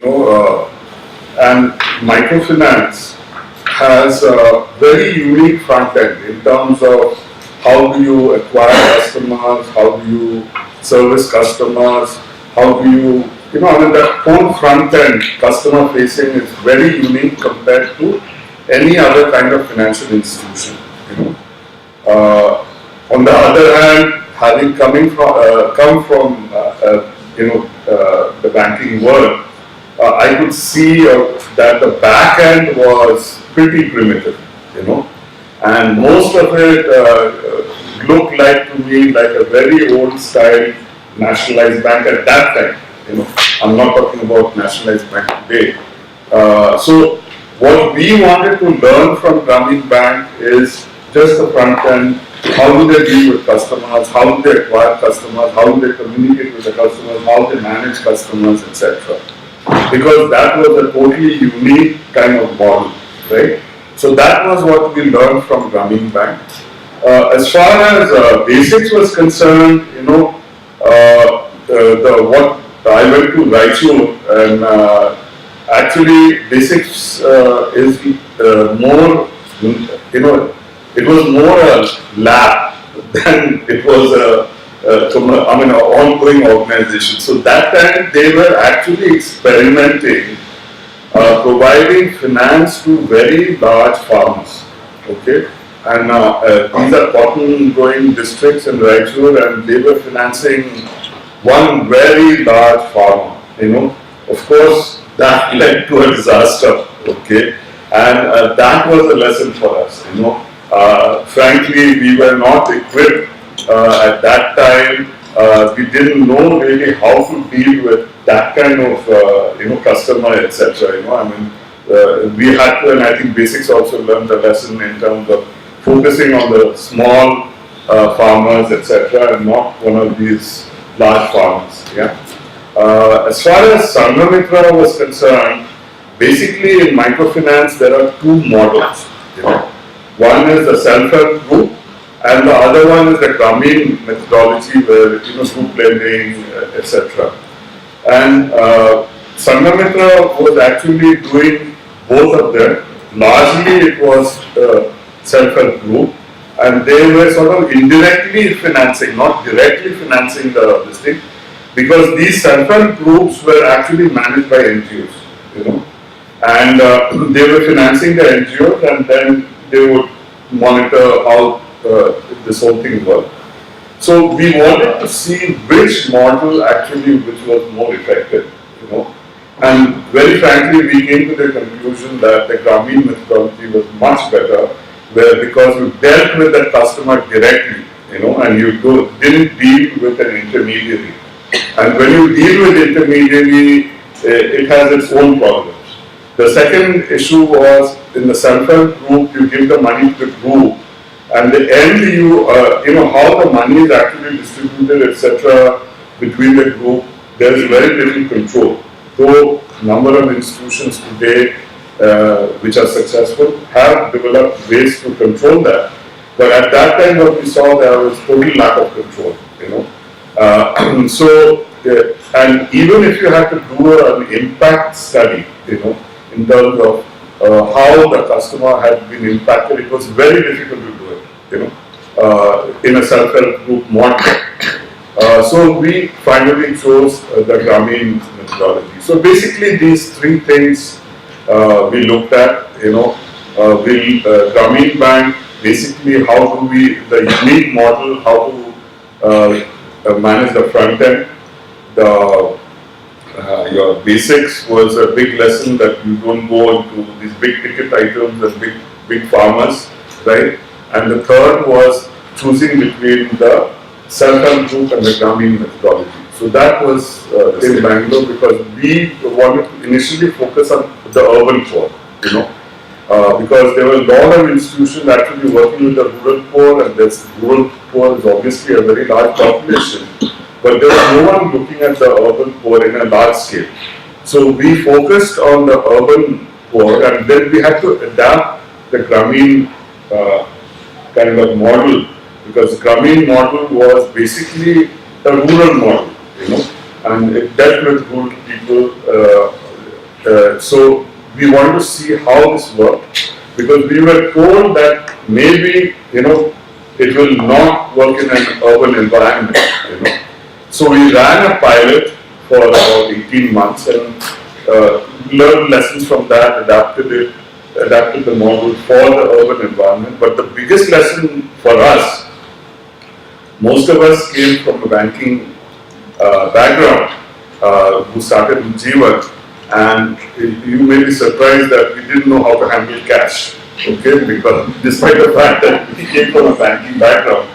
And microfinance has a very unique front end in terms of how do you acquire customers, how do you service customers, how do you, I mean, that whole front end customer facing is very unique compared to any other kind of financial institution. On the other hand, having come from the banking world, I could see that the back end was pretty primitive, and most of it looked like to me like a very old style nationalized bank at that time. I'm not talking about nationalized bank today. So what we wanted to learn from Grameen Bank is just the front end. How do they deal with customers? How do they acquire customers? How do they communicate with the customers? How do they manage customers, etc. Because that was a totally unique kind of model, right? So that was what we learned from Grameen Bank. As far as basics was concerned, what I went to Raichur, and actually basics is more, it was more a lab than it was an ongoing organization. So that time they were actually experimenting, providing finance to very large farmers. Okay, and these are cotton growing districts in Raichur, and they were financing one very large farmer. Of course, that led to a disaster. Okay, and that was a lesson for us. Frankly, we were not equipped at that time. We didn't know really how to deal with that kind of customer, etc. We had to, and I think basics also learned a lesson in terms of focusing on the small farmers, etc., and not one of these large farmers. Yeah. As far as Sanghamitra was concerned, basically in microfinance there are two models. One is the self-help group, and the other one is the Grameen methodology, where group lending, etc. And Sanghamitra was actually doing both of them. Largely, it was self-help group, and they were sort of indirectly financing, not directly financing this thing, because these self-help groups were actually managed by NGOs, and they were financing the NGOs, and then they would monitor how this whole thing worked. So we wanted to see which model actually which was more effective, and very frankly we came to the conclusion that the Grameen methodology was much better, because you dealt with the customer directly, and you didn't deal with an intermediary. And when you deal with intermediary, it has its own problems. The second issue was in the self-help group, you give the money to the group, and the end how the money is actually distributed, etc., between the group, there is very little control. Though a number of institutions today which are successful have developed ways to control that, but at that time what we saw, there was total lack of control. And even if you had to do an impact study, in terms of how the customer had been impacted, it was very difficult to do it, in a self-help group model. So we finally chose the Grameen methodology. So basically these three things we looked at, Grameen Bank, basically how do we, the unique model, how to manage the front end. Your basics was a big lesson, that you don't go into these big ticket items and big farmers, right? And the third was choosing between the self-help group and the Grameen methodology. So that was in Bangalore, because we wanted to initially focus on the urban poor, because there were a lot of institutions actually working with the rural poor, and this rural poor is obviously a very large population. But there was no one looking at the urban poor in a large scale. So we focused on the urban poor, and then we had to adapt the Grameen kind of model, because the Grameen model was basically a rural model, and it dealt with rural people So we wanted to see how this worked, because we were told that maybe, it will not work in an urban environment, So we ran a pilot for about 18 months and learned lessons from that, adapted the model for the urban environment. But the biggest lesson for us, most of us came from a banking background, who started in Jeevan, and you may be surprised that we didn't know how to handle cash, okay, because despite the fact that we came from a banking background,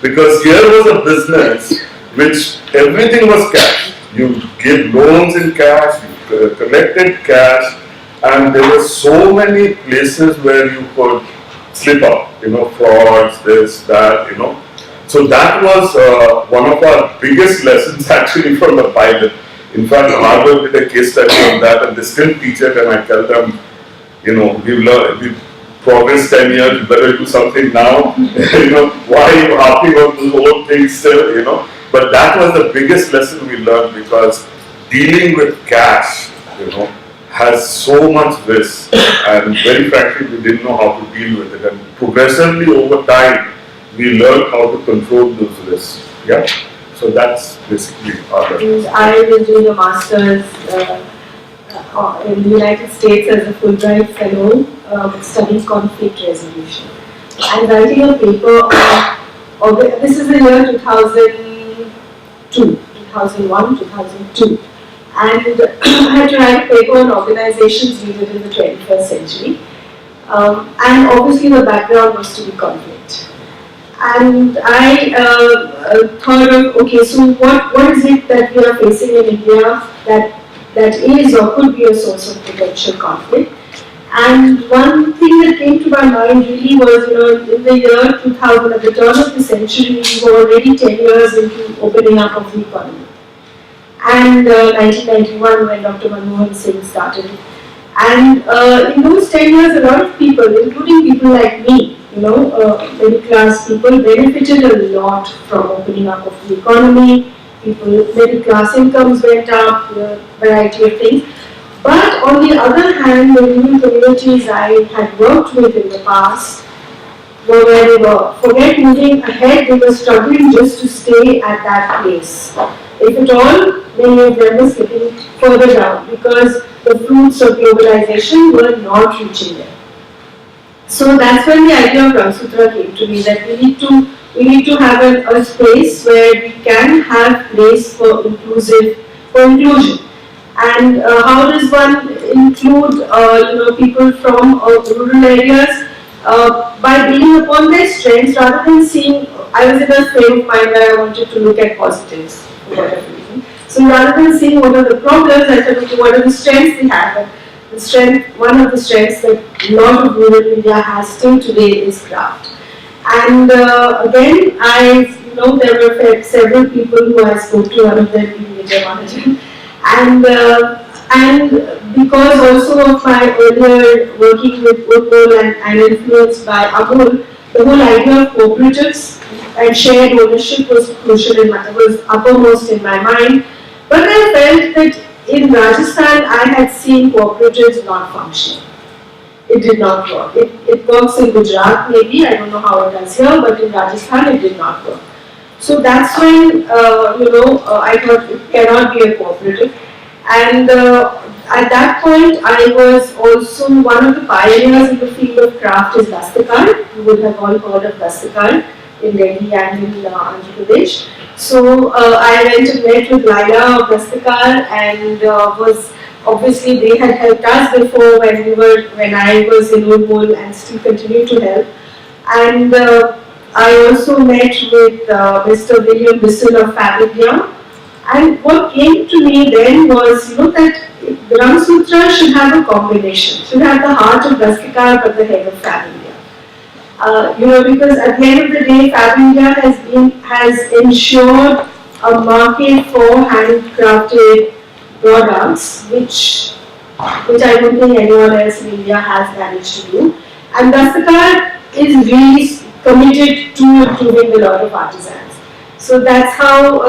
because here was a business which everything was cash. You gave loans in cash, you collected cash, and there were so many places where you could slip up, frauds, this, that, So that was one of our biggest lessons actually from the pilot. In fact, Harvard did a case study on that, and they still teach it, and I tell them, we've progressed 10 years, you better do something now. Why are you harping on this whole thing still, But that was the biggest lesson we learned, because dealing with cash, has so much risk, and very frankly, we didn't know how to deal with it. And progressively over time, we learned how to control those risks. Yeah. So that's basically our learning. I was doing a master's in the United States as a Fulbright fellow, studying conflict resolution. I'm writing a paper on, this is the year 2001, 2002. And I had to write a paper on organizations needed in the 21st century. And obviously the background was to be conflict. And I thought of, okay, so what is it that we are facing in India that is or could be a source of potential conflict? And one thing that came to my mind really was, in the year 2000, at the turn of the century, we were already 10 years into opening up of the economy. And 1991, when Dr. Manmohan Singh started. And in those 10 years, a lot of people, including people like me, middle class people, benefited a lot from opening up of the economy. Middle class incomes went up, a variety of things. But on the other hand, the rural communities I had worked with in the past were where they were. Forget moving ahead, they were struggling just to stay at that place. If at all, many of them were slipping further down because the fruits of globalization were not reaching them. So that's when the idea of Rangsutra came to me, that we need to have a space where we can have place for inclusion. And how does one include people from rural areas? By building upon their strengths rather than seeing. I was in a frame of mind where I wanted to look at positives for whatever reason. So rather than seeing what are the problems, I said, okay, what are the strengths we have? One of the strengths that a lot of rural India has still today is craft. And again, there were several people who I spoke to, one of them being Vijay Mahajan. And because also of my earlier working with Utpal and influenced by Amul, the whole idea of cooperatives and shared ownership was was uppermost in my mind. But I felt that in Rajasthan I had seen cooperatives not functioning. It did not work. It works in Gujarat maybe, I don't know how it does here, but in Rajasthan it did not work. So that's when, I thought it cannot be a cooperative. And at that point, I was also one of the pioneers in the field of craft is Dastakar. You would have all heard of Dastakar in Delhi and in Andhra Pradesh. So I went and met with Laila of Dastakar, and was obviously they had helped us before when I was in Urmul and still continue to help. And I also met with Mr. William Bissell of Fabindia, and what came to me then was, that the Rangsutra should have a combination, should have the heart of Dastakar but the head of Fabindia. Because at the end of the day, Fabindia has ensured a market for handcrafted products, which I don't think anyone else in India has managed to do. And Dastakar is really committed to improving the lot of artisans. So that's how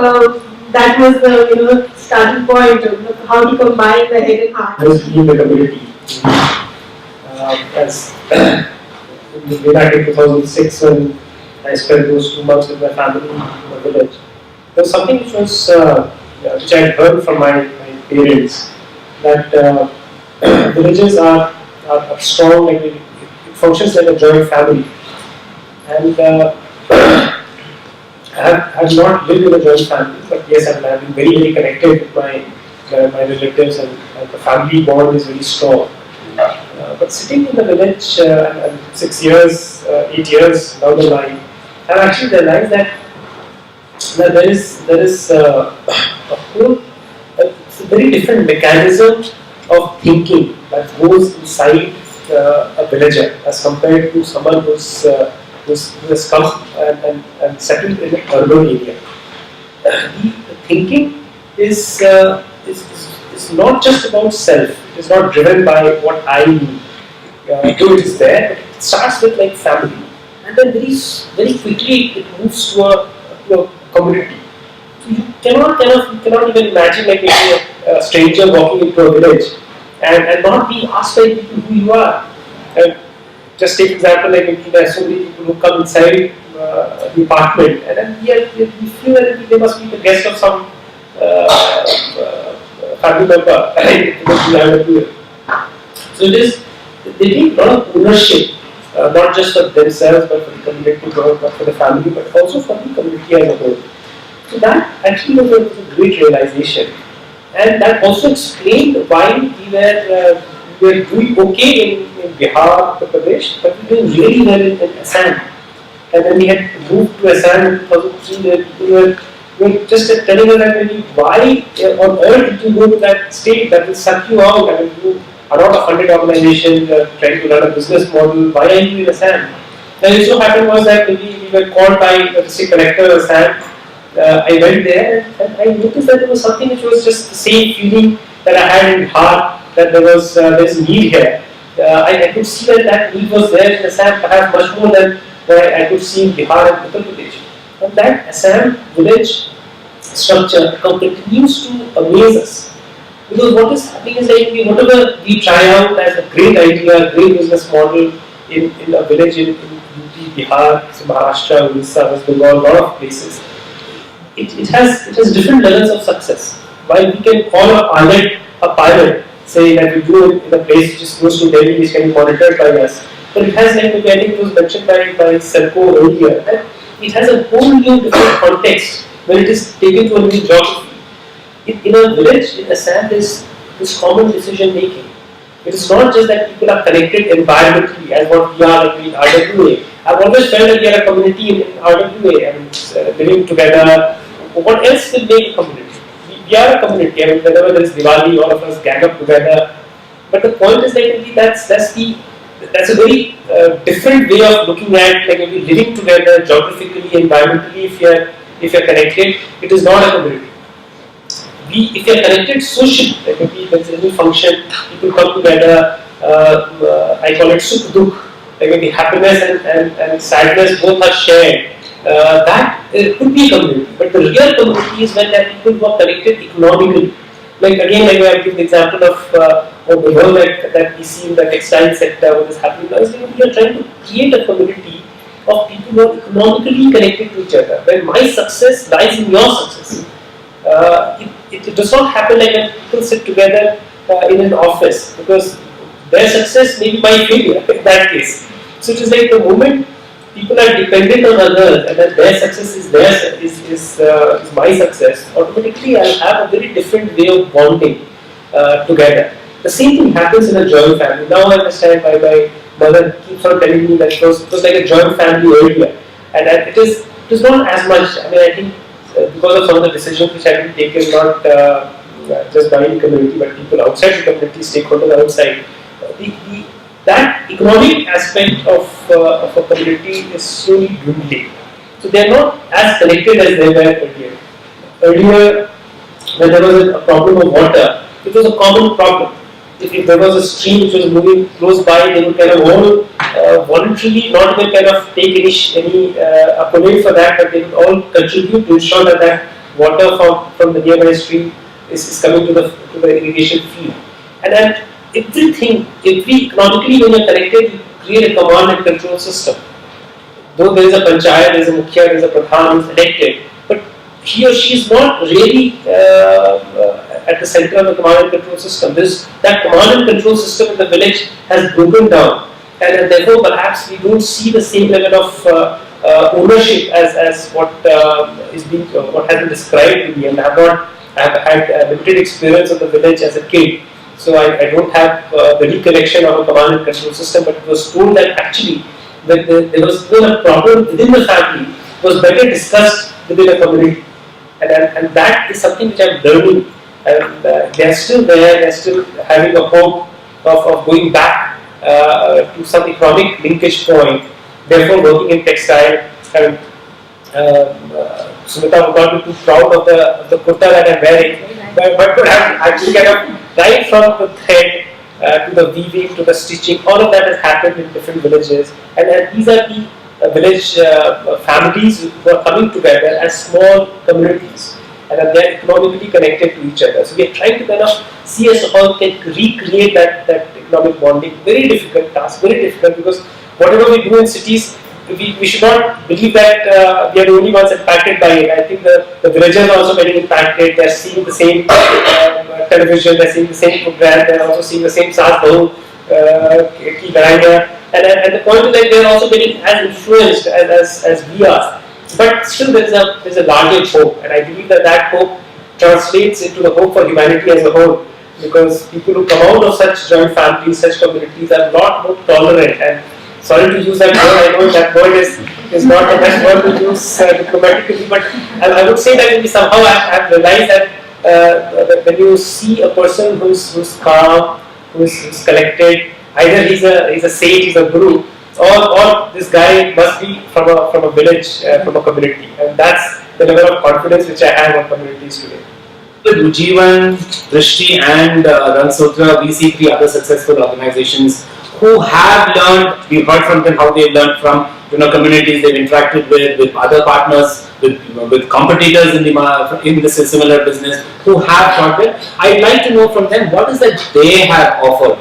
that was the starting point of how to combine the head and heart. I was in the community as way back in 2006 when I spent those 2 months with my family in the village. There was something which I had heard from my parents that villages are strong, like it functions like a joint family. And I have not lived in a joint family, but yes, I have been very, very connected with my relatives, and the family bond is very strong. But sitting in the village, and 6 years, 8 years down the line, I've actually realized that there is a whole, it's a very different mechanism of thinking that goes inside a villager as compared to someone who has come and settled in an urban area. The thinking is not just about self. It is not driven by what I need. Though it is there, but it starts with like family, and then very quickly it moves to a community. So you cannot even imagine like maybe a stranger walking into a village and not being asked by people who you are. And just take example, like maybe there are so many people who come inside the apartment, and then we feel that they must be the guest of some family member. So they take a lot of ownership, not just for themselves, but for the community, but for the family, but also for the community as a whole. So that actually was a great realization, and that also explained why we were doing okay in Bihar, Uttar Pradesh, but we were doing really well in Assam. And then we had moved to Assam in 2003, where people were just telling us that maybe why on earth did you go to that state that will suck you out? I mean, you are not a funded organization, trying to run a business model, why are you in Assam? And it so happened was that maybe we were called by the district collector of Assam. I went there and I noticed that there was something which was just the same feeling that I had in heart, that there's a need here. I could see that need was there in Assam, perhaps much more than what I could see in Bihar and Uttar Pradesh. And that Assam village structure continues to amaze us. Because what is happening is like whatever we try out as a great idea, a great business model in a village in UP, Bihar, Maharashtra, Odisha, West Bengal, a lot of places, it has different levels of success. While we can call a pilot, say that we do it in a place which is close to Delhi, which can be monitored by us. But it has, like maybe I think it was mentioned by SELCO earlier, that it has a whole new different context when it is taken to a new geography. In a village, in Assam, there's this common decision making. It is not just that people are connected environmentally as what we are like in RWA. I've always felt that we are a community in RWA and living together. What else will make a community? We are a community. I mean, whenever there is Diwali, all of us gang up together. But the point is like that's a very different way of looking at like living together geographically, environmentally. If you're connected, it is not a community. If you are connected socially, like maybe there's any function, people come together. I call it sukh dukh. Like maybe happiness and sadness both are shared. That could be a community, but the real community is when there are people who are connected economically. Like again, like I give the example of the work that we see in the textile sector, what is happening now is we are trying to create a community of people who are economically connected to each other. When my success lies in your success. It does not happen like when people sit together in an office, because their success may be my failure in that case. So it is like the moment people are dependent on others and that their success is my success, automatically I'll have a very different way of bonding together. The same thing happens in a joint family. Now I understand why my mother keeps on telling me that it was like a joint family earlier, and that it is not as much. I mean, I think because of some of the decisions which have been taken, not just by the community, but people outside the community, stakeholders outside, that economic aspect of a community is slowly dwindling. So they are not as connected as they were earlier. Earlier, when there was a problem of water, it was a common problem. If there was a stream which was moving close by, they would kind of all voluntarily, not even kind of take any accolade for that, but they would all contribute to ensure that water from the nearby stream is coming to the irrigation field. And then economically when you're connected, you create a command and control system. Though there is a panchayat, there is a mukhya, there is a pradhan who is elected, but he or she is not really at the center of the command and control system. That command and control system in the village has broken down, and therefore perhaps we don't see the same level of ownership as what has been described to me. And I have had limited experience of the village as a kid, so I don't have the recollection of a command and control system. But it was told that actually that there was a problem within the family was better discussed within a community, and that is something which I'm learning. And they are still there. They are still having a hope of going back to some economic linkage point. Therefore, working in textile, and Sumita would not be too proud of the kurta that I'm wearing, but could have actually kind of right from the thread to the weaving to the stitching. All of that has happened in different villages, and these are the village families who are coming together as small communities, and they are economically connected to each other. So we are trying to kind of see as how can recreate that economic bonding. Very difficult task, very difficult, because whatever we do in cities, we should not believe that we are the only ones impacted by it. I think the villagers are also getting impacted. They are seeing the same television, they are seeing the same program, they are also seeing the same Saas Bahu Ki Ladaiyan, and the point is that they are also getting as influenced as we are. But still there is a larger hope, and I believe that hope translates into the hope for humanity as a whole, because people who come out of such joint families, such communities are a lot more tolerant. And sorry to use that word, I know that word is not the best word to use diplomatically, but I would say that maybe somehow I have realized that when you see a person who's calm, who's collected, either he's a sage, he's a guru, or this guy must be from a village, from a community, and that's the level of confidence which I have on communities today. With Ujjivan, Drishti and Ransutra, we see 3 other successful organizations who have learned. We've heard from them how they've learned from communities they've interacted with other partners, with competitors in the similar business who have taught them. I'd like to know from them what is that they have offered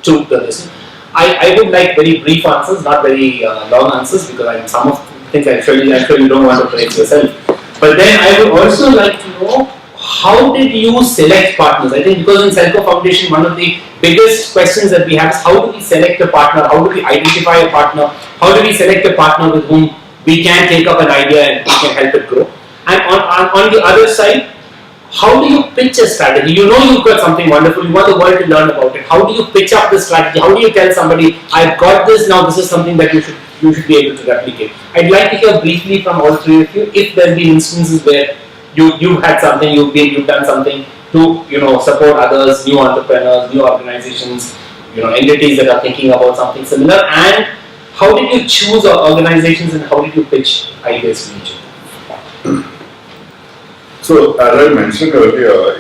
to the business. I would like very brief answers, not very long answers, because some of the things I'm sure you don't want to correct yourself. But then I would also like to know, how did you select partners? I think because in SELCO Foundation, one of the biggest questions that we have is how do we select a partner? How do we identify a partner? How do we select a partner with whom we can take up an idea and we can help it grow? And on the other side, how do you pitch a strategy? You know you've got something wonderful, you want the world to learn about it. How do you pitch up the strategy? How do you tell somebody, I've got this now, this is something that you should be able to replicate? I'd like to hear briefly from all 3 of you, if there have been instances where you've had something, you've done something to support others, new entrepreneurs, new organizations, entities that are thinking about something similar, and how did you choose organizations and how did you pitch ideas to each other? So as I mentioned earlier,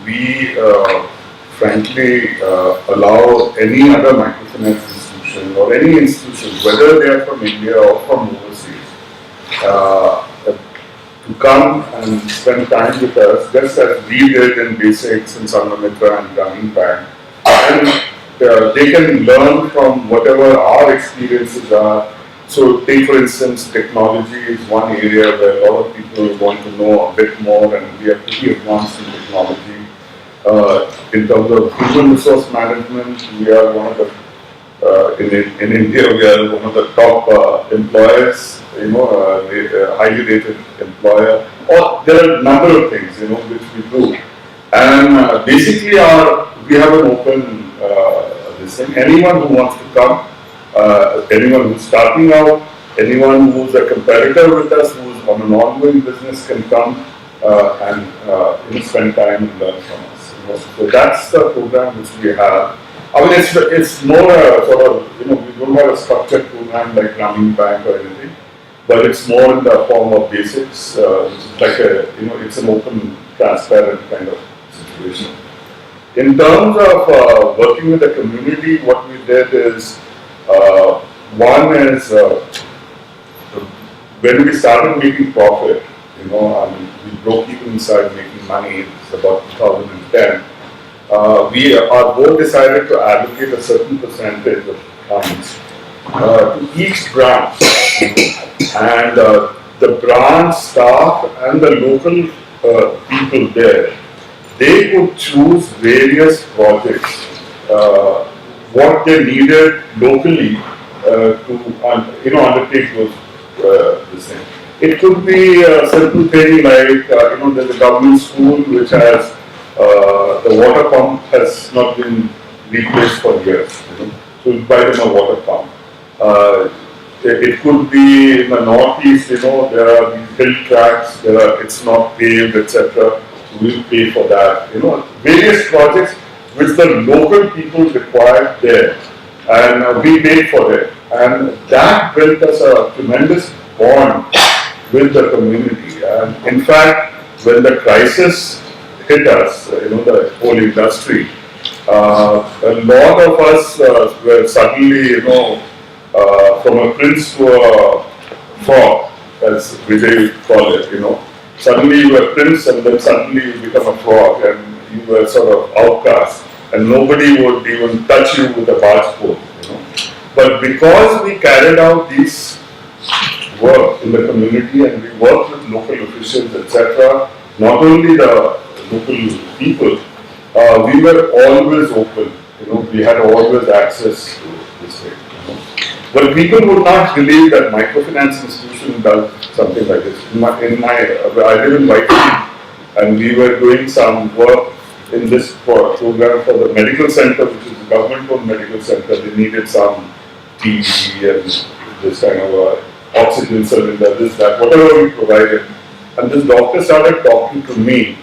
we frankly allow any other microfinance institution or any institution, whether they are from India or from overseas, to come and spend time with us, just as we did in Basics in Sangamitra and Coming Back. And they can learn from whatever our experiences are. So take for instance, technology is one area where a lot of people want to know a bit more, and we are pretty advanced in technology. In terms of human resource management, we are one of the, in India we are one of the top employers, highly rated employer. Or there are a number of things, which we do. And basically we have an open this thing. Anyone who wants to come, anyone who's starting out, anyone who's a competitor with us, who's on an ongoing business can come and spend time and learn from us. So that's the program which we have. I mean, it's more sort of, we don't have a structured program like Coming Back or anything, but it's more in the form of Basics, which is like it's an open, transparent kind of situation. In terms of working with the community, what we did is, one is when we started making profit, we broke even and started making money. It's about 2010. We our board decided to allocate a certain percentage of funds to each branch, and the branch staff and the local people there, they could choose various projects, what they needed locally to undertake those this thing. It could be a simple thing like there's a government school which has the water pump has not been replaced for years. So we buy them a water pump. It could be in the northeast. There are these hill tracks. It's not paved, etc. We'll pay for that. Various projects which the local people required there, and we paid for it, and that built us a tremendous bond with the community. And in fact, when the crisis hit us, the whole industry, a lot of us were suddenly, from a prince to a frog, as Vijay called it. Suddenly you were a prince, and then suddenly you become a frog, and you were sort of outcast, and nobody would even touch you with a barge pole. But because we carried out these work in the community and we worked with local officials, etc., not only the local people, we were always open. We had always access to this thing. But people would not believe that microfinance institution does something like this. I live in Whitefield, and we were doing some work in this program for the medical center, which is the government-owned medical center. They needed some TV and this kind of oxygen cylinder, this, that, whatever we provided. And this doctor started talking to me,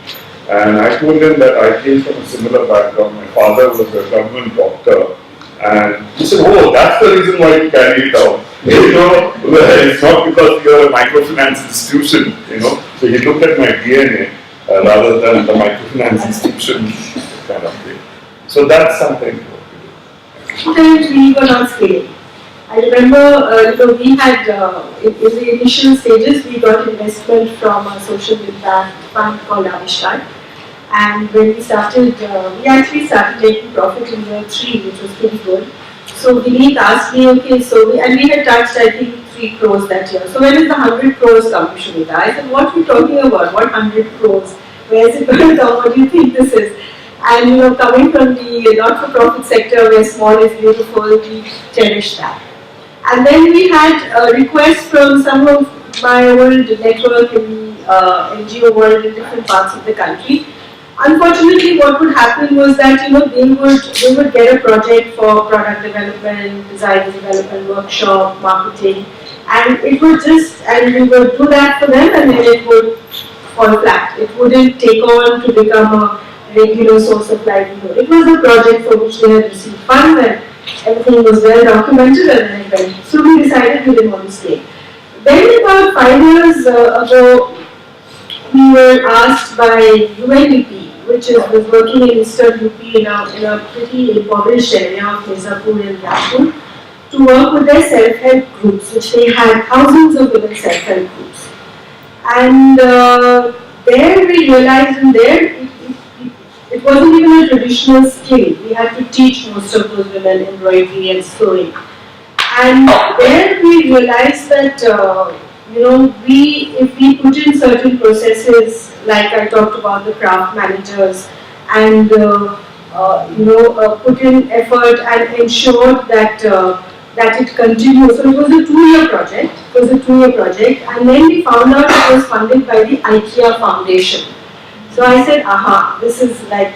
and I told him that I came from a similar background. My father was a government doctor, and he said, "Oh, that's the reason why you carry it out." It's not because you're a microfinance institution, So he looked at my DNA rather than the microfinance institution kind of thing. So that's something. Sometimes we were not scaling. I remember, we had, in the initial stages, we got investment from a social impact fund called Avishkar. And when we started, we actually started taking profit in year 3, which was pretty good. So Vineet asked me, okay, and we had touched, I think, 3 crores that year. So when is the 100 crores come, Shumita? I said, what are you talking about? What 100 crores? Where is it going to come? What do you think this is? And coming from the not-for-profit sector where small is beautiful, we cherish that. And then we had requests from some of my old network in the NGO world in different parts of the country. Unfortunately, what would happen was that they would get a project for product development, design development, workshop, marketing, and it would and we would do that for them, and then it would fall flat. It wouldn't take on to become a regular source of livelihood. It was a project for which they had received funds, and everything was well documented, and then it went. So we decided we didn't want to stay. Then about 5 years ago, we were asked by UNDP, which was working in Eastern UP in a pretty impoverished area of Mirzapur and Raipur, to work with their self-help groups, which they had thousands of women self-help groups. And there we realized, it wasn't even a traditional skill. We had to teach most of those women embroidery and sewing. And there we realized that, if we put in certain processes, like I talked about the craft managers, and put in effort and ensured that it continues. So it was a 2-year project. And then we found out it was funded by the IKEA Foundation. So I said,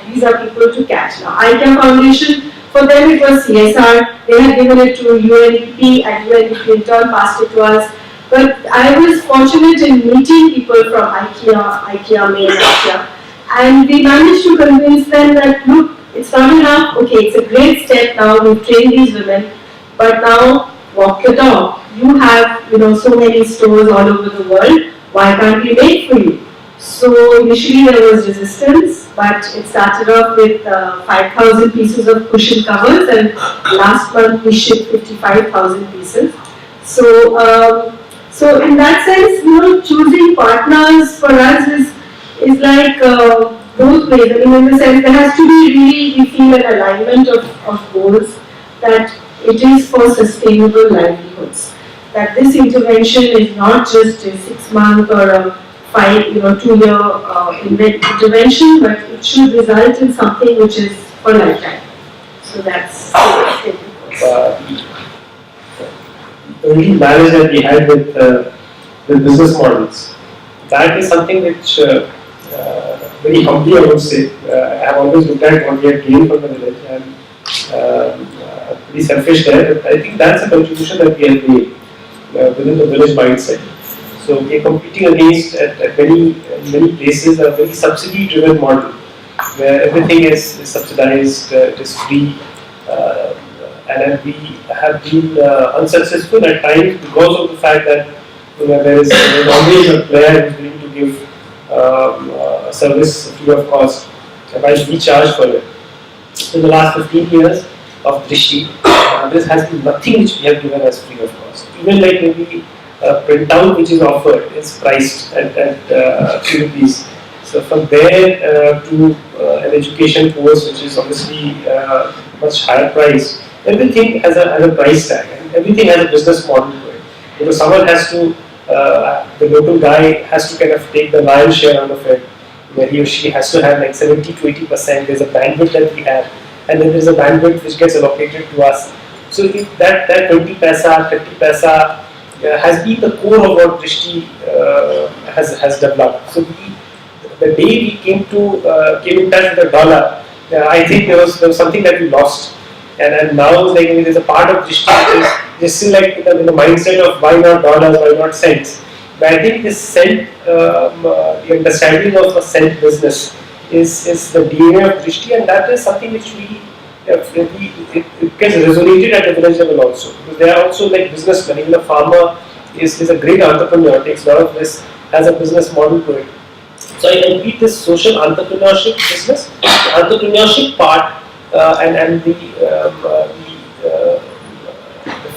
these are people to catch now. IKEA Foundation, for them it was CSR. They had given it to UNDP, and UNDP in turn passed it to us. But I was fortunate in meeting people from IKEA main IKEA, and we managed to convince them that, look, it's not enough. Okay, it's a great step now. We've trained these women, but now walk the talk. You have, so many stores all over the world. Why can't we make for you? So initially there was resistance, but it started off with 5,000 pieces of cushion covers, and last month we shipped 55,000 pieces. So in that sense, choosing partners partners for us is like both ways. I mean, in the sense there has to be really, we feel, an alignment of goals, that it is for sustainable livelihoods. That this intervention is not just a 6-month or a 2-year intervention, but it should result in something which is for lifetime. So that's the only marriage that we had with business models. That is something which, very humbly I would say, I have always looked at what we have gained from the village, and pretty selfish there, but I think that's a contribution that we have made within the village mindset. So we are competing against at many places a very subsidy-driven model, where everything is subsidized, it is free, and we have been unsuccessful at times because of the fact that there is always a player who is willing to give a service free of cost, while we charge for it. In the last 15 years of Drishti, this has been nothing which we have given as free of cost. Even like maybe printout which is offered is priced at 2 rupees. So from there to an education course which is obviously much higher priced, everything has a price tag, and everything has a business model to it. Because someone has to, the local guy has to kind of take the lion's share out of it, where he or she has to have like 70 to 80%. There's a bandwidth that we have, and then there's a bandwidth which gets allocated to us. So if that 20 paisa, 30 paisa has been the core of what Drishti has developed. So the day we came in touch with the dollar, I think there was something that we lost, and now like there's a part of Drishti which is still like in the mindset of why not dollars, why not cents. But I think this cent, the understanding of a cent business is the DNA of Drishti, and that is something which it gets resonated at the village level also. Because they are also like businessmen. Even a farmer is a great entrepreneur, takes a lot of risk, has a business model to it. So I complete this social entrepreneurship business, the entrepreneurship part, and the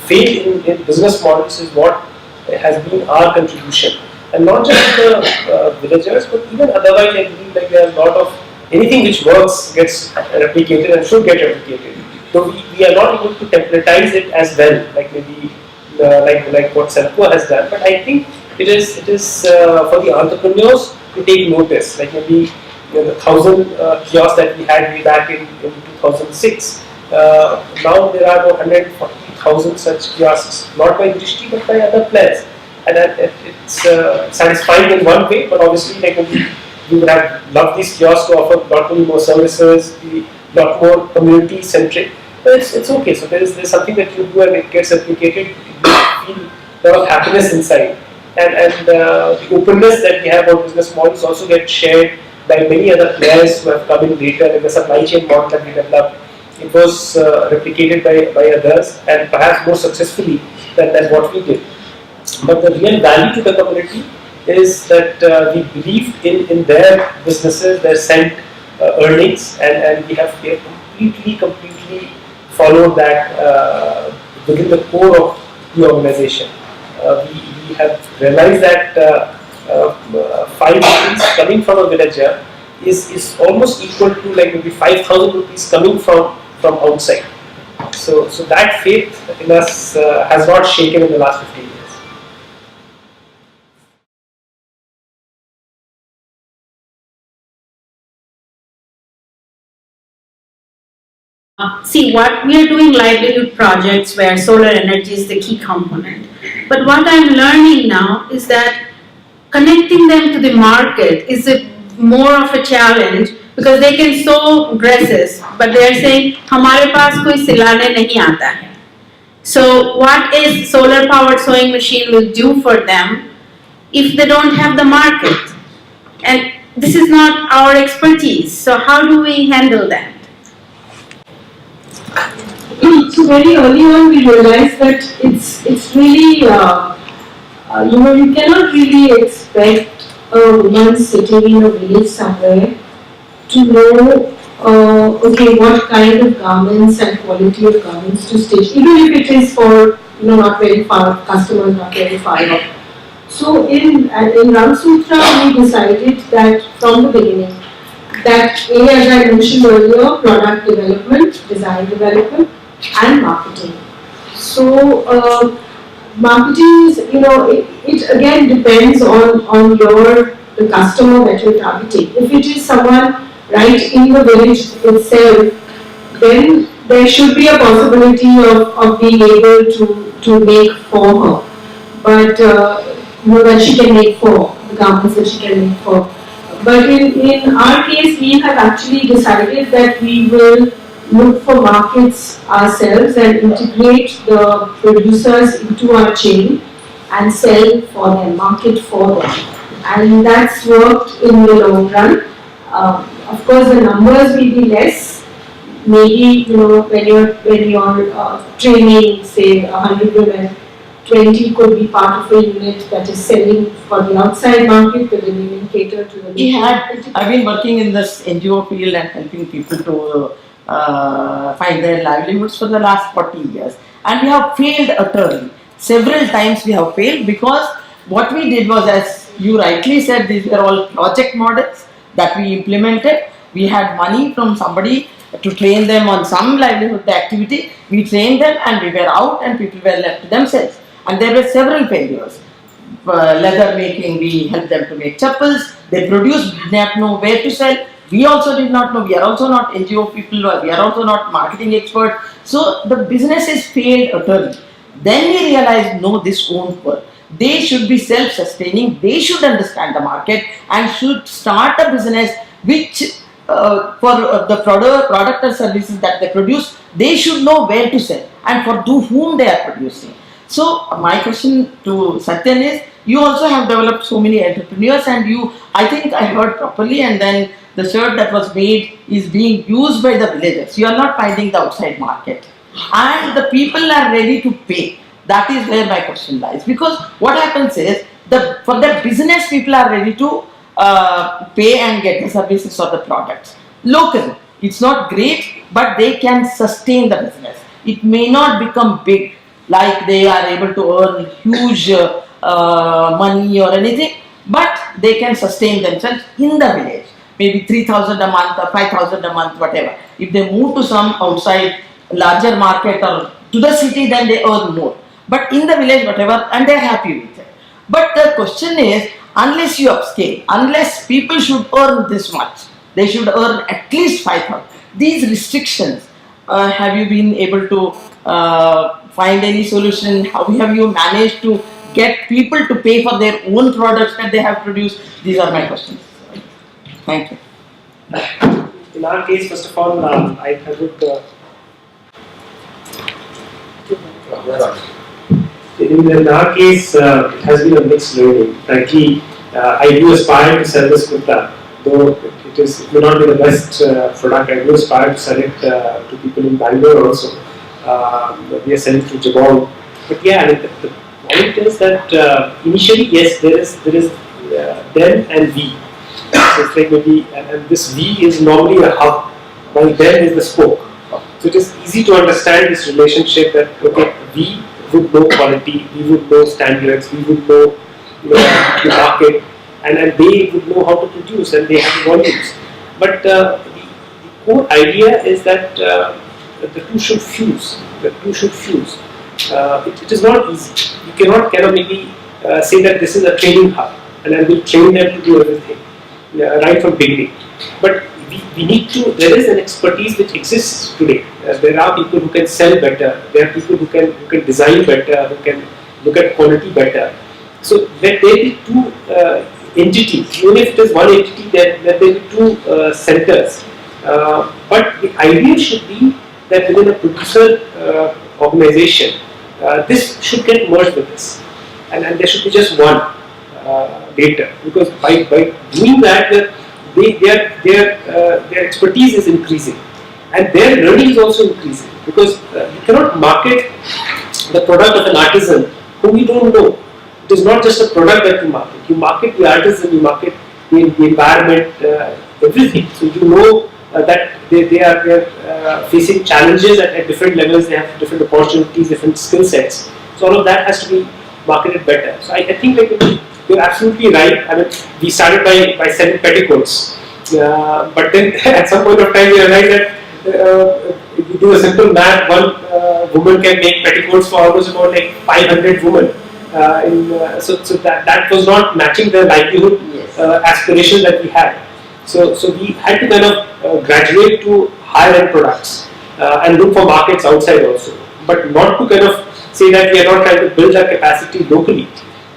faith in business models is what has been our contribution. And not just the villagers, but even otherwise I believe like there are a lot of anything which works gets replicated and should get replicated. So we are not able to templatize it as well, like maybe like what SELCO has done. But I think it is for the entrepreneurs to take notice. Like maybe the 1,000 kiosks that we had way back in 2006. Now there are about 140,000 such kiosks, not by Drishti but by other players. And it's satisfying in one way, but obviously like we would have loved these kiosks to offer a lot more services, be a lot more community centric. But it's okay. So there's something that you do and it gets replicated. You feel a lot of happiness inside, and the openness that we have about business models also get shared by many other players who have come in later. In the supply chain model that we developed, it was replicated by others and perhaps more successfully than what we did. But the real value to the community is that we believed in their businesses, their cent earnings, and we have completely followed that within the core of the organization. We have realized that 5 rupees coming from a villager is almost equal to like maybe 5,000 rupees coming from outside. So that faith in us has not shaken in the last 15 years. See, what we are doing livelihood projects where solar energy is the key component. But what I'm learning now is that connecting them to the market is more of a challenge, because they can sew dresses, but they are saying, "हमारे पास कोई सिलाने नहीं आता है." So what is solar powered sewing machine will do for them if they don't have the market? And this is not our expertise. So how do we handle that? So very early on we realized that it's really you cannot really expect a woman sitting in a village somewhere to know okay what kind of garments and quality of garments to stitch, even if it is for not very far customers, not very far off. So in Ramsutra, we decided that from the beginning, that as I mentioned earlier, product development, design development, and marketing. So marketing is, it again depends on the customer that you're targeting. If it is someone right in the village itself, then there should be a possibility of being able to make for her. But that she can make for, the garments that she can make for. But in our case, we have actually decided that we will look for markets ourselves and integrate the producers into our chain and sell for them, market for them. And that's worked in the long run. Of course, the numbers will be less. Maybe, when you're training, say, 100 women, 20 could be part of a unit that is selling for the outside market, but then even cater to the I've been working in this NGO field and helping people to find their livelihoods for the last 40 years. And we have failed utterly. Several times we have failed because what we did was, as you rightly said, these were all project models that we implemented. We had money from somebody to train them on some livelihood activity. We trained them and we were out and people were left to themselves. And there were several failures. Leather making, we helped them to make chappals. They produced, did not know where to sell. We also did not know. We are also not NGO people. We are also not marketing experts. So the businesses failed utterly. Then we realized, no, this won't work. They should be self-sustaining. They should understand the market and should start a business which for the product or services that they produce, they should know where to sell and for whom they are producing. So my question to Satyan is, you also have developed so many entrepreneurs and I think I heard properly, and then the shirt that was made is being used by the villagers. You are not finding the outside market. And the people are ready to pay. That is where my question lies. Because what happens is, for the business, people are ready to pay and get the services or the products. Local, it's not great, but they can sustain the business. It may not become big, like they are able to earn huge money or anything, but they can sustain themselves in the village. Maybe 3,000 a month or 5,000 a month, whatever. If they move to some outside larger market or to the city, then they earn more. But in the village, whatever, and they're happy with it. But the question is, unless you upscale, unless people should earn this much, they should earn at least 5,000. These restrictions, have you been able to find any solution? How have you managed to get people to pay for their own products that they have produced? These are my questions. Thank you. In our case, first of all, I would. In our case, it has been a mixed learning. Frankly, I do aspire to sell this kurta, though it may not be the best product. I do aspire to sell it to people in Bangalore also. We are selling through Jabong. But yeah, the point is that initially, yes, there is them and we. So it's like maybe, and this we is normally a hub, while them is the spoke. So it is easy to understand this relationship that, okay, we would know quality, we would know standards, we would know, the market, and they would know how to produce, and they have volumes. But the core idea is that the two should fuse. It is not easy. You cannot maybe say that this is a training hub, and I will train them to do everything right from beginning. But we need to. There is an expertise which exists today. There are people who can sell better. There are people who can design better, who can look at quality better. So there will be two entities. Even if it is one entity, there will be two centers. But the idea should be that within a producer organization, this should get merged with this, and there should be just one data, because by doing that, their expertise is increasing, and their learning is also increasing, because you cannot market the product of an artisan whom you don't know. It is not just a product that you market. You market the artisan, you market the environment, everything. So you know that they are facing challenges at different levels. They have different opportunities, different skill sets. So all of that has to be marketed better. So I think you're absolutely right. I mean, we started by selling petticoats, but then at some point of time we realized that you do a simple math, one woman can make petticoats for almost about like 500 women. So that was not matching the livelihood aspiration that we had. So we had to kind of graduate to higher end products and look for markets outside also, but not to kind of say that we are not trying to build our capacity locally.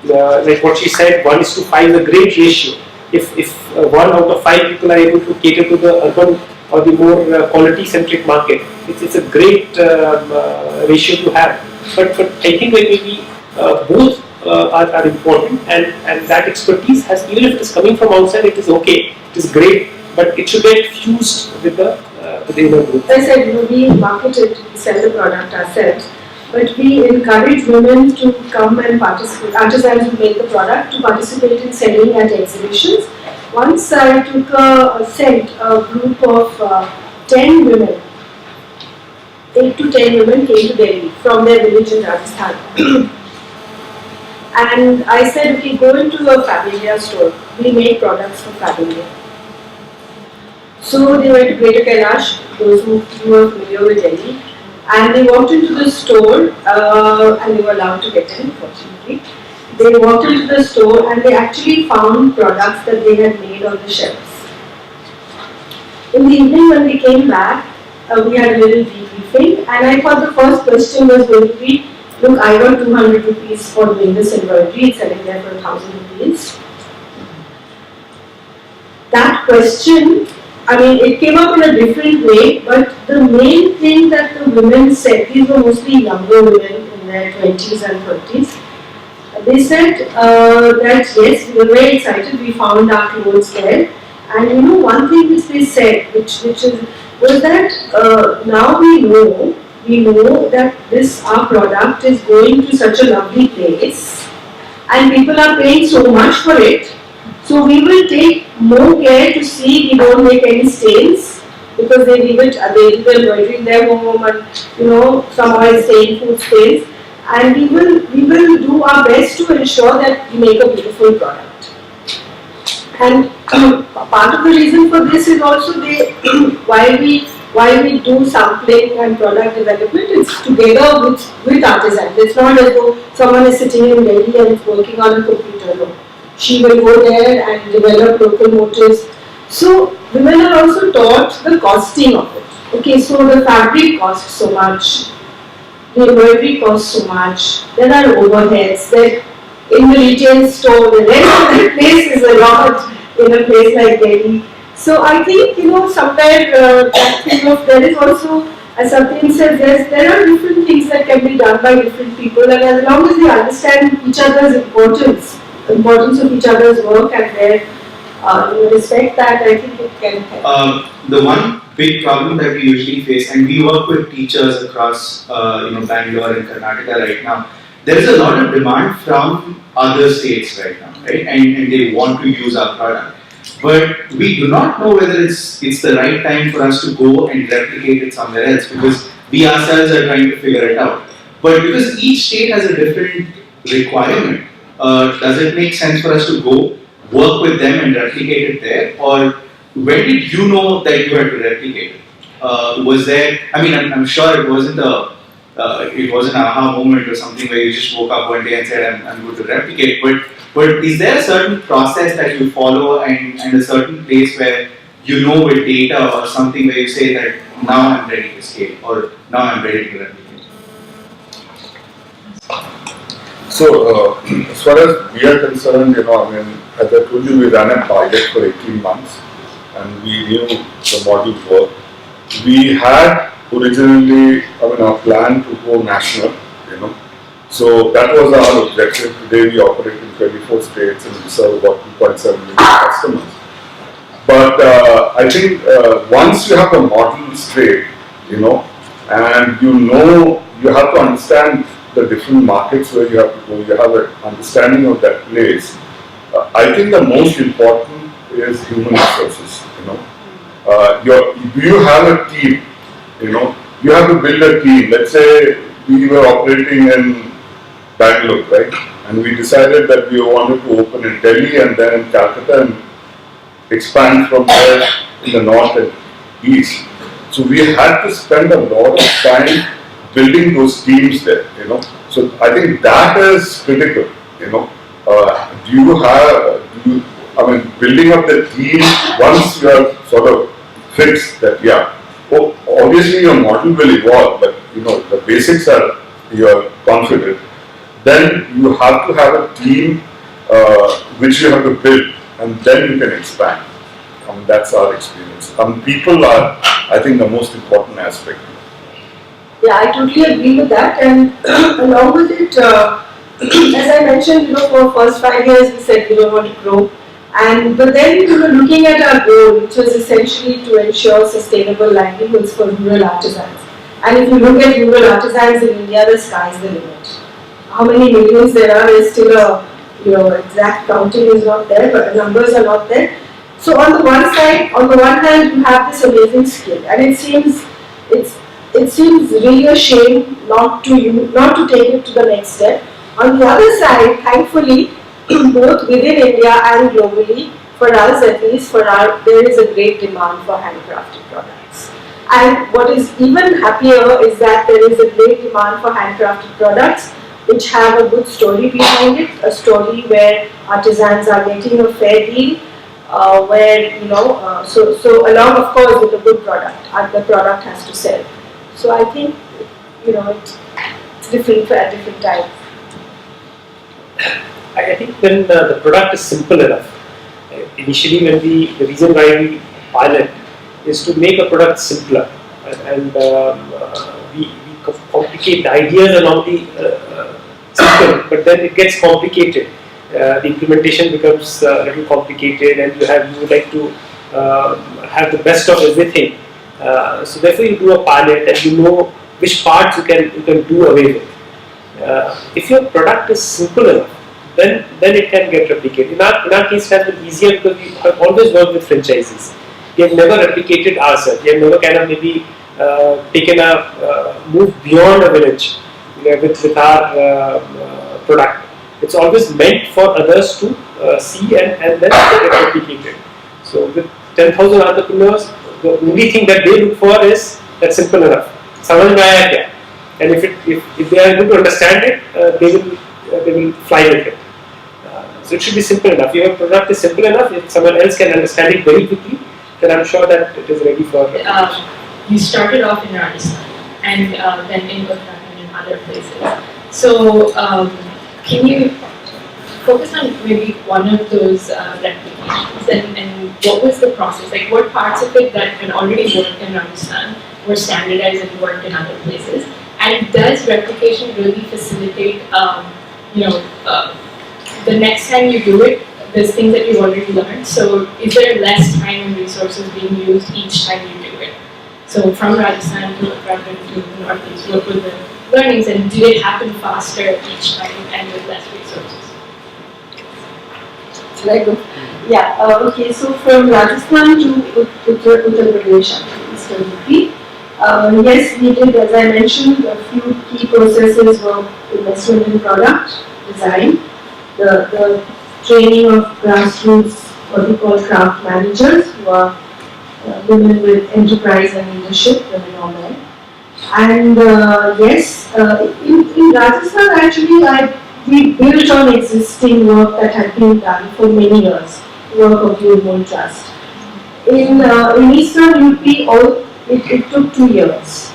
Like what she said, 1:5 is a great ratio. If 1 out of 5 people are able to cater to the urban or the more quality centric market, it's a great ratio to have. But I think that maybe both are important, and that expertise has, even if it is coming from outside, it is okay, it is great, but it should get fused with the inner group. As I said, we market it, we sell the product ourselves, but we encourage women to come and participate, artisans who make the product, to participate in selling at exhibitions. Once I took sent a group of 10 women, 8 to 10 women came to Delhi from their village in Rajasthan. And I said, okay, go into a Fab store. We make products for Fab. So they went to Greater Kailash, those who are familiar with Delhi, and they walked into the store, and they were allowed to get in, fortunately. They walked into the store and they actually found products that they had made on the shelves. In the evening when we came back, we had a little debriefing, and I thought the first question was going to be, look, I got 200 rupees for doing this embroidery, it's selling there for 1,000 rupees. That question, I mean, it came up in a different way, but the main thing that the women said, these were mostly younger women in their 20s and 30s, they said that yes, we were very excited, we found our clothes there. And one thing which they said, was that now we know that this, our product is going to such a lovely place and people are paying so much for it. So we will take more care to see we don't make any stains, because they leave it, they do the embroidery in their home, and somehow it's staying food stains. And we will do our best to ensure that we make a beautiful product. And part of the reason for this is also why we do sampling and product development. It's together with artisans. It's not as though someone is sitting in Delhi and is working on a computer. No. She will go there and develop local motifs. So women are also taught the costing of it. Okay, so the fabric costs so much. The embroidery costs so much, there are overheads, that in the retail store, the rent of the place is a lot in a place like Delhi. So I think, somewhere that thing of, there is also, as Satyen said, there are different things that can be done by different people, and as long as they understand each other's importance of each other's work, and their respect that, I think it can help. The one big problem that we usually face, and we work with teachers across Bangalore and Karnataka right now, there is a lot of demand from other states right now, right? And they want to use our product. But we do not know whether it's the right time for us to go and replicate it somewhere else, because we ourselves are trying to figure it out. But because each state has a different requirement, does it make sense for us to go work with them and replicate it there? Or when did you know that you had to replicate it? Was there, I'm sure it wasn't an aha moment or something where you just woke up one day and said, I'm going to replicate, but is there a certain process that you follow and a certain place where you know with data or something where you say that now I'm ready to scale or now I'm ready to replicate? So, as far as we are concerned, as I told you, we ran a pilot for 18 months and we knew the model worked. We had originally, our plan to go national, So that was our objective. Today we operate in 24 states and we serve about 2.7 million customers. But I think once you have the model straight, and you have to understand the different markets where you have to go, you have an understanding of that place. I think the most important is human resources, do you have a team, you have to build a team. Let's say we were operating in Bangalore, right? and we decided that we wanted to open in Delhi and then in Calcutta and expand from there in the north and east. So we had to spend a lot of time building those teams there, So I think that is critical, building up the team once you are sort of fixed that, obviously your model will evolve, but the basics are, you are confident. Then you have to have a team which you have to build, and then you can expand. That's our experience. People are, I think, the most important aspect. Yeah, I totally agree with that, and along with it, as I mentioned, for first 5 years we said we don't want to grow, but then looking at our goal, which was essentially to ensure sustainable livelihoods for rural artisans. And if you look at rural artisans in India, the sky is the limit. How many millions there are is still exact counting is not there, but the numbers are not there. So on the one hand, you have this amazing skill, and it seems really a shame not to take it to the next step. On the other side, thankfully, both within India and globally, for us at least, there is a great demand for handcrafted products. And what is even happier is that there is a great demand for handcrafted products which have a good story behind it, a story where artisans are getting a fair deal, so along of course with a good product, the product has to sell. So I think, it's different at different times. I think when the product is simple enough, initially when the reason why we pilot is to make a product simpler, and we complicate the ideas along the simple, but then it gets complicated. The implementation becomes a little complicated, and you would like to have the best of everything. So therefore you do a pilot and you know which parts you can do away with. If your product is simple enough, then it can get replicated. In our case it has been easier because we have always worked with franchises. We have never replicated ourselves. We have never kind of maybe taken a move beyond a village with our product. It's always meant for others to see and then get replicated. So with 10,000 entrepreneurs, the only thing that they look for is that simple enough. समझ में आया क्या? And if they are able to understand it, they will fly with it. So it should be simple enough. If your product is simple enough, if someone else can understand it very quickly, then I'm sure that it is ready for. You started off in Rajasthan and then in Uttarakhand and other places. So can you focus on maybe one of those replications and what was the process? Like what parts of it that had already worked in Rajasthan were standardized and worked in other places? And does replication really facilitate, the next time you do it, there's things that you've already learned. So is there less time and resources being used each time you do it? So from Rajasthan to Uttarakhand to the Northeast, what were the learnings and did it happen faster each time and with less resources? Should I go? Yeah, okay, so from Rajasthan to Uttar Pradesh, Eastern UP. Yes, we did, as I mentioned, a few key processes were investment in product, design, the training of grassroots, what we call craft managers, who are women with enterprise and leadership, women or men. And yes, in Rajasthan actually we built on existing work that had been done for many years, work of the Human Trust. In Eastern UP, it took 2 years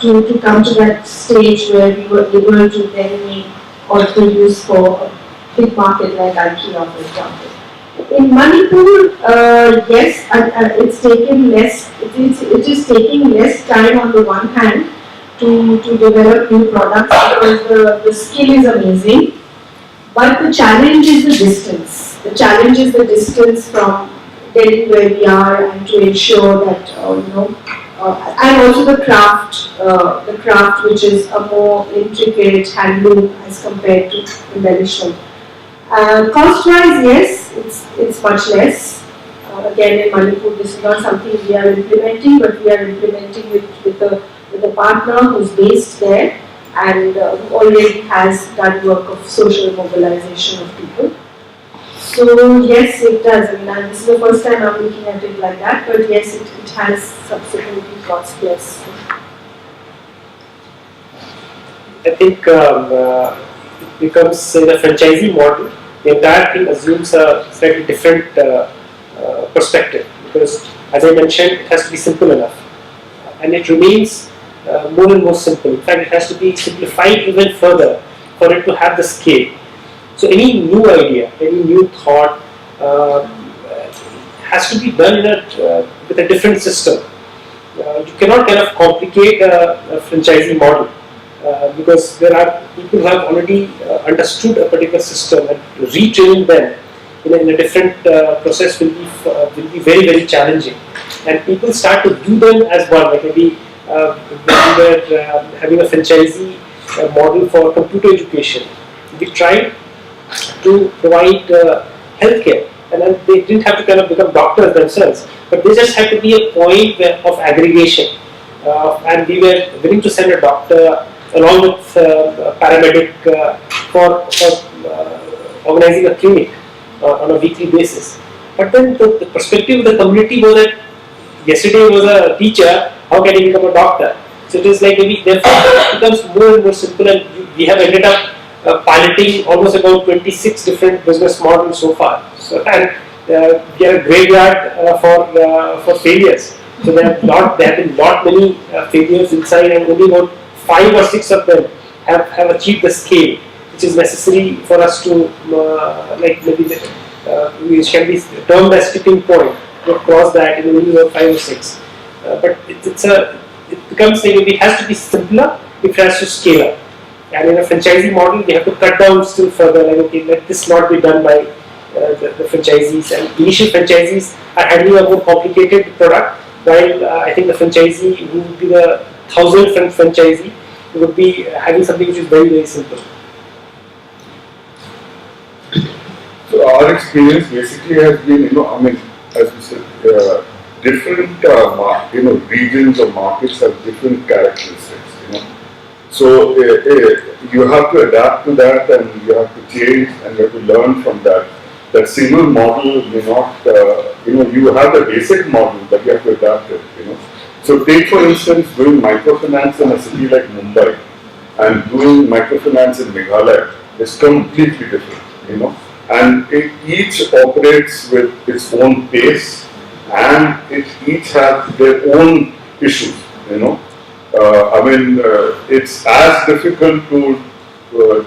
to come to that stage where we were able to then make or produce for a big market like IKEA, for example. In Manipur, yes, it's taken less. It is taking less time on the one hand to develop new products because the skill is amazing, but the challenge is the distance. The challenge is the distance from Delhi where we are, and to ensure that and also the craft which is a more intricate handloom as compared to embellishment. Cost-wise, yes, it's much less. Again, in Manipur, this is not something we are implementing, but we are implementing with a partner who's based there, and who already has done work of social mobilization of people. So yes, it does. I mean, and this is the first time I'm looking at it like that, but yes, it has subsequently got plus. I think it becomes in a franchisee model. The entire thing assumes a slightly different perspective, because, as I mentioned, it has to be simple enough, and it remains more and more simple. In fact, it has to be simplified even further for it to have the scale. So any new idea, any new thought has to be done with a different system. You cannot kind of complicate a franchisee model because there are people who have already understood a particular system, and retraining them in a different process will be very, very challenging. And people start to view them as one. Like maybe when we were having a franchisee model for computer education, we tried to provide healthcare, and then they didn't have to kind of become doctors themselves, but they just had to be a point of aggregation, and we were willing to send a doctor along with a paramedic for organizing a clinic on a weekly basis. But then the perspective of the community was that yesterday was a teacher, how can he become a doctor? So it is like maybe therefore it becomes more and more simple, and we have ended up piloting almost about 26 different business models so far. So, and we are a graveyard for failures. So there have been not many failures inside, and only about 5 or 6 of them have achieved the scale which is necessary for us to like maybe which can be termed as tipping point. To cross that in only about 5 or 6. But it becomes like it has to be simpler. It has to scale up. And in a franchisee model, we have to cut down still further. Like, okay, let this not be done by the franchisees. And initial franchisees are handling a more complicated product, while I think the franchisee who would be the 1,000th franchisee would be having something which is very, very simple. So our experience basically has been, I mean, as we said, different, regions or markets have different characteristics, So you have to adapt to that, and you have to change, and you have to learn from that. That single model may not, you have the basic model, but you have to adapt it, So take for instance doing microfinance in a city like Mumbai and doing microfinance in Meghalaya is completely different, And each operates with its own pace, and it each has their own issues, it's as difficult to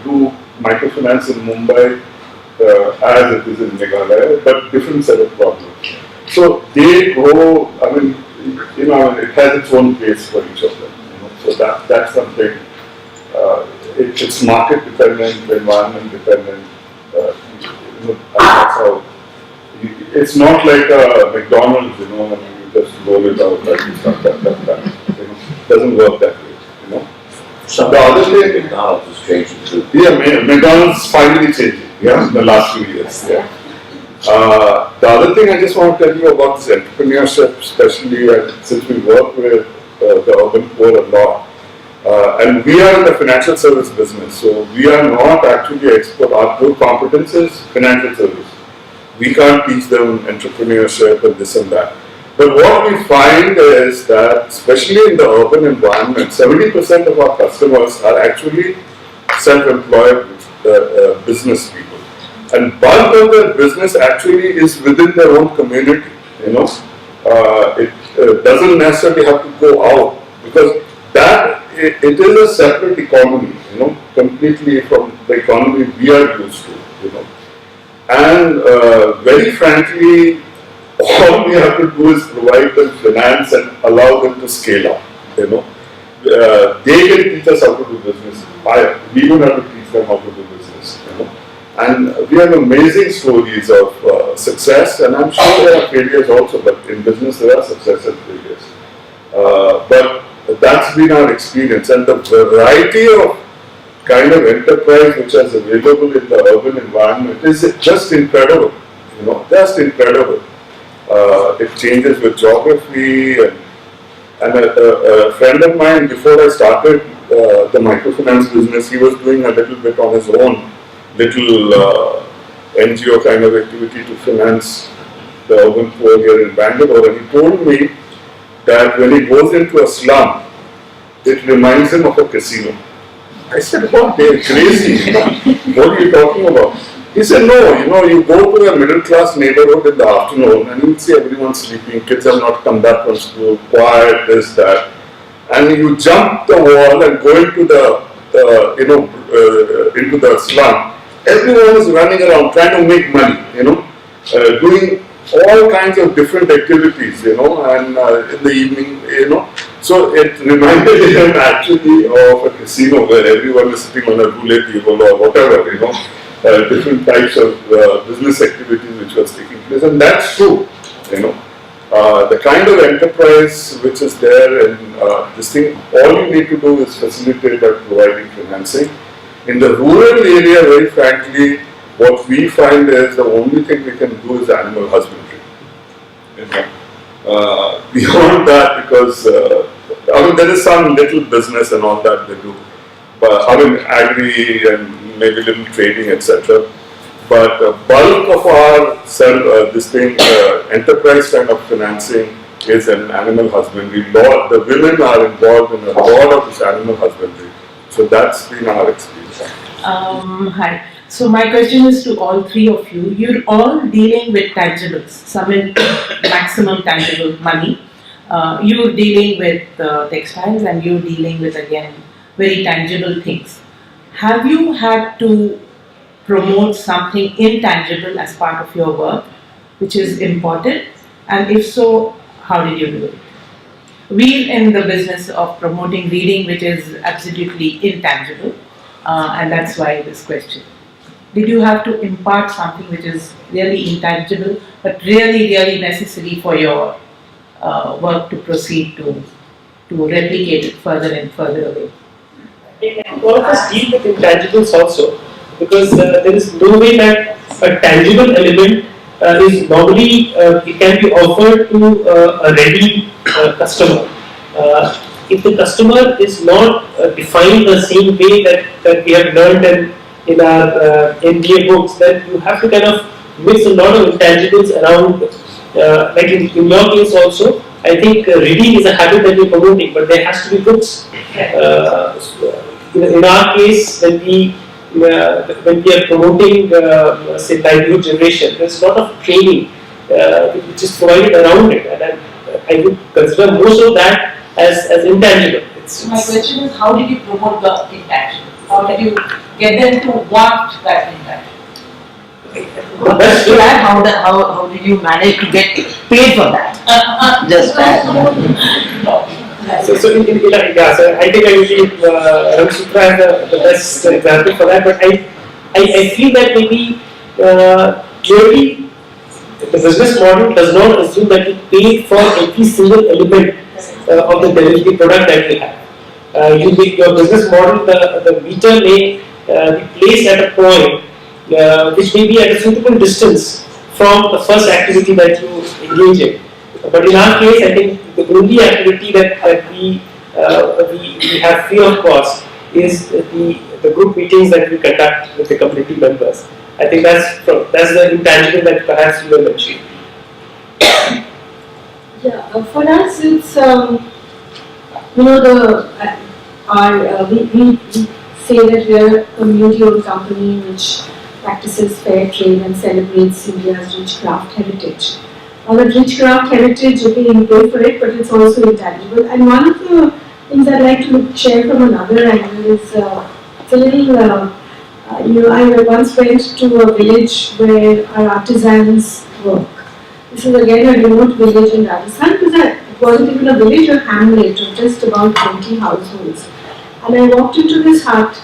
do microfinance in Mumbai as it is in Meghalaya, but different set of problems. So they grow, it has its own pace for each of them. So that's something, it's market dependent, environment dependent, that's how, it's not like a McDonald's, and you just roll it out like you start that. Doesn't work that way, So the other thing, McDonald's is changing too. yeah, McDonald's finally changing, in the last few years, The other thing I just want to tell you about this entrepreneurship, especially since we work with the urban poor a lot, and we are in the financial service business, so we are not actually expert. Our core competence is financial service. We can't teach them entrepreneurship and this and that. But what we find is that, especially in the urban environment, 70% of our customers are actually self-employed business people. And bulk of their business actually is within their own community, It doesn't necessarily have to go out, because it is a separate economy, completely from the economy we are used to, And very frankly, all we have to do is provide them finance and allow them to scale up, They can teach us how to do business. We don't have to teach them how to do business, And we have amazing stories of success, and I'm sure there are failures also, but in business there are success and failures. But that's been our experience, and the variety of kind of enterprise which is available in the urban environment is just incredible, just incredible. It changes with geography, and a friend of mine, before I started the microfinance business. He was doing a little bit on his own, little NGO kind of activity to finance the urban poor here in Bangalore. And he told me that when he goes into a slum, it reminds him of a casino. I said, what? They're crazy. What are you talking about? He said, no, you go to a middle class neighborhood in the afternoon and you see everyone sleeping, kids have not come back from school, quiet, this, that. And you jump the wall and go into into the slum. Everyone is running around trying to make money, doing all kinds of different activities, and in the evening, So it reminded him actually of a casino where everyone is sitting on a roulette table or whatever, different types of business activities which was taking place. And that's true, the kind of enterprise which is there and this thing, all you need to do is facilitate by providing financing. In the rural area, very frankly, what we find is the only thing we can do is animal husbandry. Beyond that, because there is some little business and all that they do, but agri and maybe little trading, etc. But the bulk of our enterprise kind of financing is an animal husbandry. The women are involved in a lot of this animal husbandry. So that's been our experience. Hi. So my question is to all three of you. You're all dealing with tangibles, some in maximum tangible money. You're dealing with textiles and you're dealing with, again, very tangible things. Have you had to promote something intangible as part of your work, which is important? And if so, how did you do it? We're in the business of promoting reading, which is absolutely intangible, and that's why this question. Did you have to impart something which is really intangible, but really, really necessary for your work to proceed to replicate it further and further away? All of us deal with intangibles also, because there is no way that a tangible element is normally, it can be offered to a ready customer. If the customer is not defined the same way that we have learned in our MBA books, then you have to kind of mix a lot of intangibles around. Like in your case also, I think reading is a habit that we're promoting, but there has to be books. In our case, when we are promoting, say, livelihood generation, there's a lot of training which is provided around it, and I would consider most of that as intangible. My question is, how did you promote the intangible? How did you get them to want that intangible? How did you manage to get paid for that? Just that. So I think I usually Ramsutra is the best example for that. But I feel that maybe clearly the business model does not assume that you pay for every single element of the delivery product that you have. Your business model, the meter may be placed at a point which may be at a suitable distance from the first activity that you engage in. But in our case, I think the only activity that we have free of cost is the group meetings that we conduct with the community members. I think that's the intangible that perhaps you were mentioning. Yeah, for us it's we say that we are a community-owned company which practices fair trade and celebrates India's rich craft heritage. The rich craft heritage, okay, you pay for it, but it's also intangible. And one of the things I'd like to share from another angle is it's a little, I once went to a village where our artisans work. This is again a remote village in Rajasthan. It wasn't even a village, a hamlet of just about 20 households. And I walked into this hut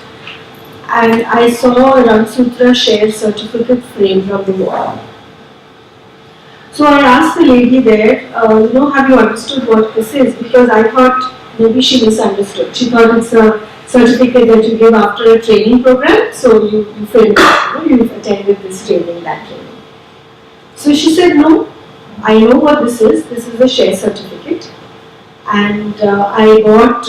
and I saw a Ramsutra share certificate framed on the wall. So I asked the lady there, have you understood what this is? Because I thought maybe she misunderstood. She thought it's a certificate that you give after a training program. So you framed it, you've attended this training, that training. So she said, no, I know what this is. This is a share certificate. And I bought,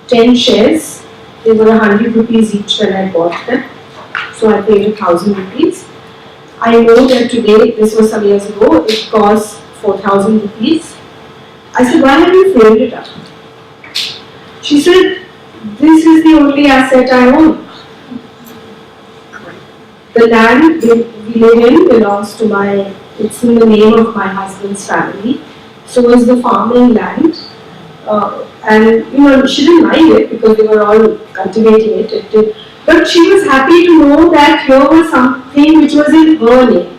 10 10 shares. They were 100 rupees each when I bought them. So I paid 1,000 rupees. I know that today, this was some years ago, it costs 4,000 rupees. I said, why have you framed it up? She said, this is the only asset I own. The land we live in belongs to it's in the name of my husband's family. So is the farming land. And she didn't mind it because they were all cultivating it. But she was happy to know that here was something which was in her name.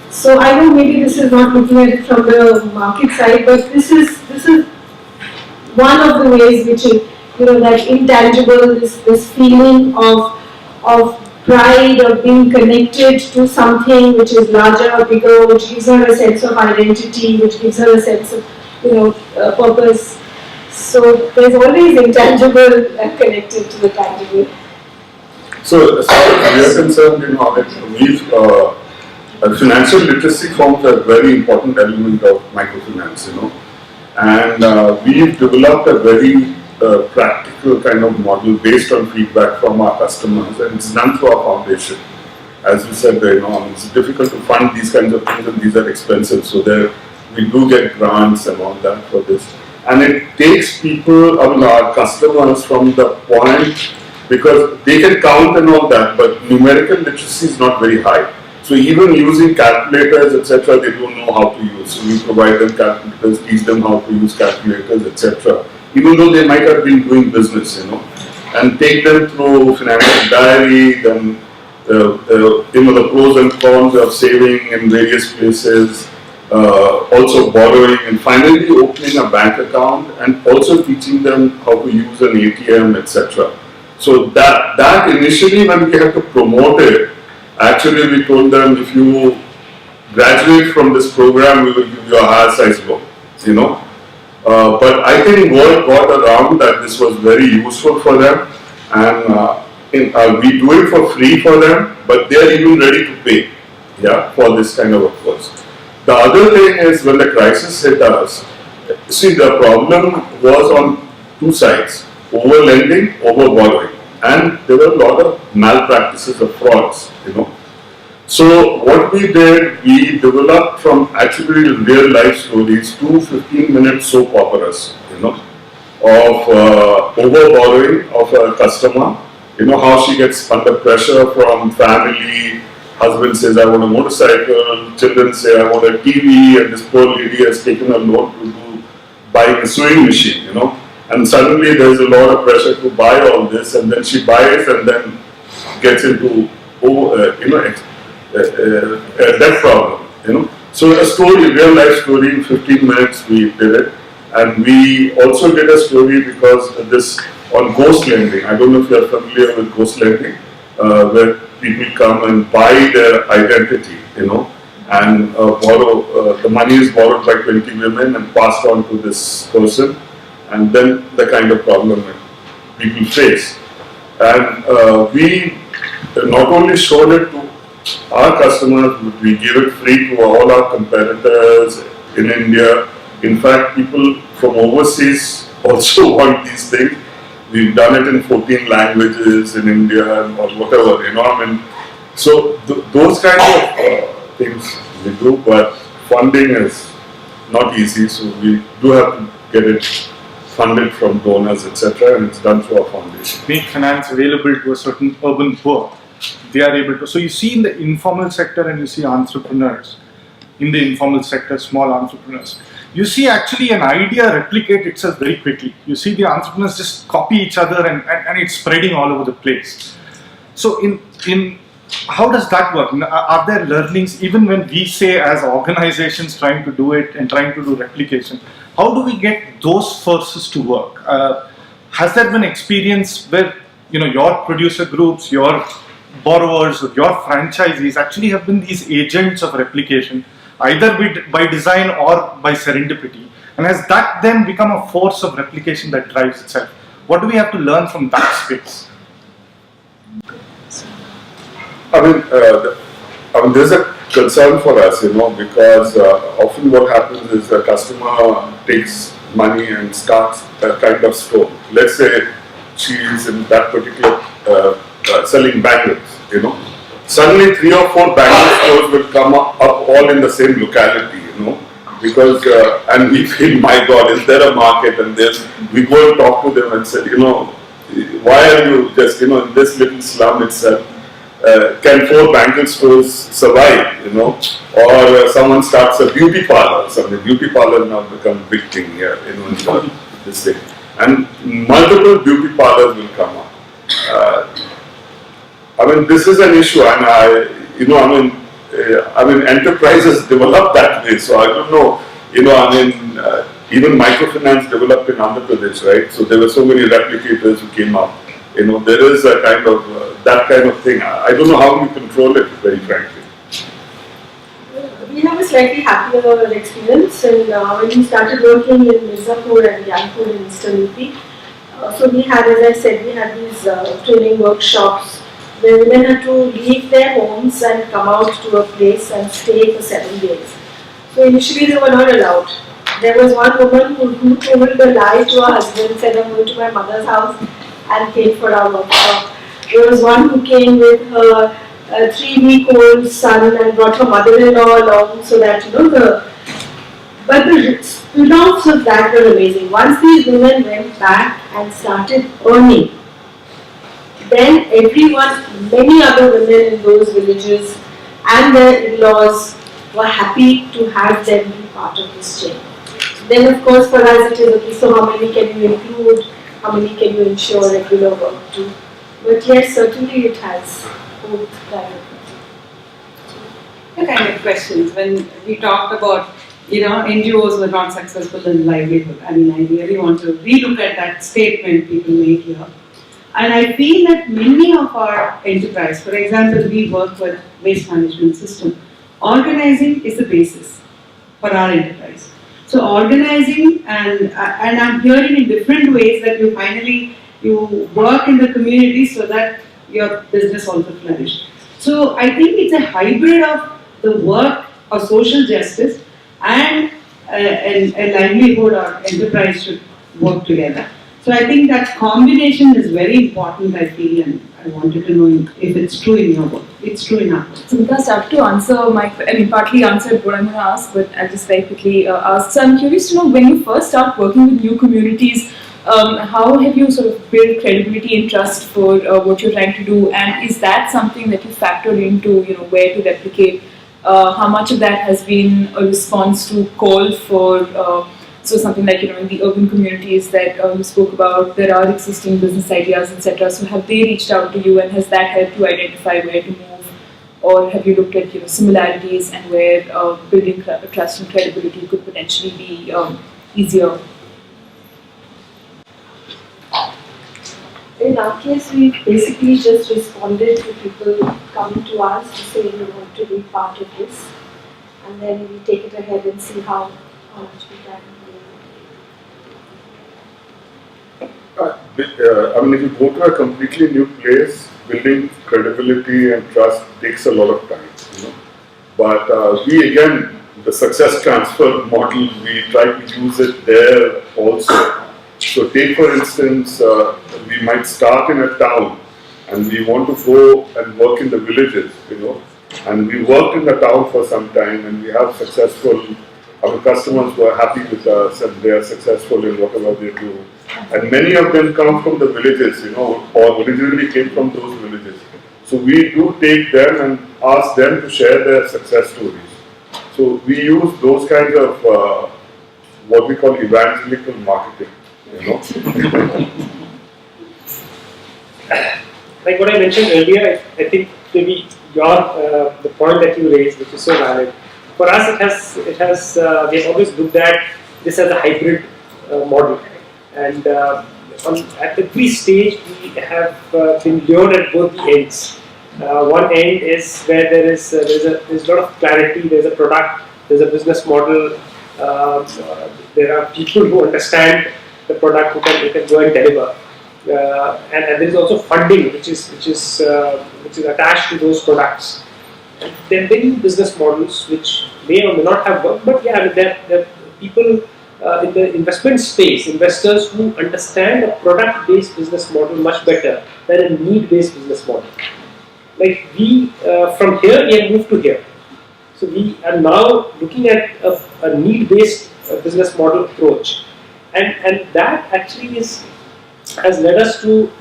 So I know maybe this is not looking at it from the market side, but this is one of the ways which is, that intangible, this feeling of pride, of being connected to something which is larger or bigger, which gives her a sense of identity, which gives her a sense of, purpose. So there's always intangible connected to the tangible. So as far as we are concerned, financial literacy forms a very important element of microfinance, and we've developed a very practical kind of model based on feedback from our customers, and it's done through our foundation. As you said, it's difficult to fund these kinds of things, and these are expensive, so we do get grants and all that for this. And it takes people, our customers, from the point, because they can count and all that, but numerical literacy is not very high. So even using calculators, etc., they don't know how to use. So we provide them calculators, teach them how to use calculators, etc. Even though they might have been doing business, and take them through financial diary, then the pros and cons of saving in various places, also borrowing, and finally opening a bank account, and also teaching them how to use an ATM, etc. So that initially, when we had to promote it, actually we told them, if you graduate from this program, we will give you a higher size loan, But I think word got around that this was very useful for them, and we do it for free for them, but they are even ready to pay, for this kind of a course. The other thing is, when the crisis hit us, see, the problem was on two sides: over lending, over borrowing, and there were a lot of malpractices of frauds, So what we did, we developed from actually real life stories 2 15-minute soap operas, of over borrowing of a customer, how she gets under pressure from family. Husband says, I want a motorcycle, children say, I want a TV, and this poor lady has taken a loan to buy a sewing machine, and suddenly there's a lot of pressure to buy all this, and then she buys and then gets into, a debt problem, So a story, real life story, in 15 minutes we did it, and we also did a story because this on ghost lending. I don't know if you are familiar with ghost lending, where people come and buy their identity, and borrow, the money is borrowed by 20 women and passed on to this person, and then the kind of problem that people face. And we not only showed it to our customers, but we give it free to all our competitors in India. In fact, people from overseas also want these things. We've done it in 14 languages in India or whatever, So those kind of things we do, but funding is not easy, so we do have to get it funded from donors, etc., and it's done through our foundation. Make finance available to a certain urban poor. They are able to. So you see in the informal sector, and you see entrepreneurs in the informal sector, small entrepreneurs. You see actually an idea replicate itself very quickly. You see the entrepreneurs just copy each other, and it's spreading all over the place. So in how does that work? Are there learnings even when we say as organizations trying to do it and trying to do replication? How do we get those forces to work? Has there been experience where your producer groups, your borrowers, your franchisees actually have been these agents of replication, either by design or by serendipity? And has that then become a force of replication that drives itself? What do we have to learn from that space? There's a concern for us, because often what happens is the customer takes money and starts a kind of store. Let's say she is in that particular selling bangles, Suddenly 3 or 4 bangle stores will come up all in the same locality, because and we feel, my God, is there a market? And then we go and talk to them and say, why are you just, in this little slum itself? Can 4 bangle stores survive, or someone starts a beauty parlor, beauty parlor now become a big thing here, in this thing, and multiple beauty parlors will come up. This is an issue, and enterprises develop that way, so I don't know, even microfinance developed in Andhra Pradesh, right? So there were so many replicators who came up. There is a kind of, that kind of thing. I don't know how you control it, very frankly. We have a slightly happier experience, and when we started working in Mirzapur and Yanpur in Eastern UP, so we had, as I said, we had these training workshops where women had to leave their homes and come out to a place and stay for 7 days. So initially they were not allowed. There was one woman who told a lie to her husband, said, I'm going to my mother's house, and came for our workshop. There was one who came with her 3-week-old son and brought her mother-in-law along, so that, but the spin-offs of that were amazing. Once these women went back and started earning, then everyone, many other women in those villages and their in-laws were happy to have them be part of this chain. Then of course for us it is, okay, so how many can you include, how many can you ensure regular work to? But yes, certainly it has both directions. The kind of questions, when we talked about, NGOs were not successful in livelihood, I really want to relook at that statement people make here. And I feel that many of our enterprise, for example, we work with waste management system, organizing is the basis for our enterprise. So organizing, and I'm hearing in different ways that you work in the community so that your business also flourishes. So I think it's a hybrid of the work of social justice and a livelihood or enterprise should work together. So I think that combination is very important, I feel, and I wanted to know if it's true in your work. It's true in our work. Smita started to answer partly answered what I'm going to ask, but I'll just very quickly ask. So I'm curious to know, when you first start working with new communities, how have you sort of built credibility and trust for what you're trying to do, and is that something that you factored into, where to replicate? How much of that has been a response to call for so something like, in the urban communities that you spoke about, there are existing business ideas, etc. So have they reached out to you, and has that helped you identify where to move? Or have you looked at, similarities and where building trust and credibility could potentially be easier? In our case, we basically just responded to people coming to us to say we want to be part of this, and then we take it ahead and see how much we can. If you go to a completely new place, building credibility and trust takes a lot of time, But we again, the success transfer model, we try to use it there also. So take for instance, we might start in a town and we want to go and work in the villages, and we worked in the town for some time and we have our customers who are happy with us and they are successful in whatever they do. And many of them come from the villages, or originally came from those villages. So we do take them and ask them to share their success stories. So we use those kinds of what we call evangelical marketing, Like what I mentioned earlier, I think maybe the point that you raised, which is so valid. For us, we have always looked at this as a hybrid model, and at every stage we have been lured at both the ends. One end is where there's a lot of clarity. There's a product, there's a business model. There are people who understand the product who can go and deliver, and there is also funding which is attached to those products. There are many business models which may or may not have worked, but there are people in the investment space, investors who understand a product-based business model much better than a need-based business model. Like we, from here we have moved to here. So we are now looking at a need-based business model approach, and that actually has led us to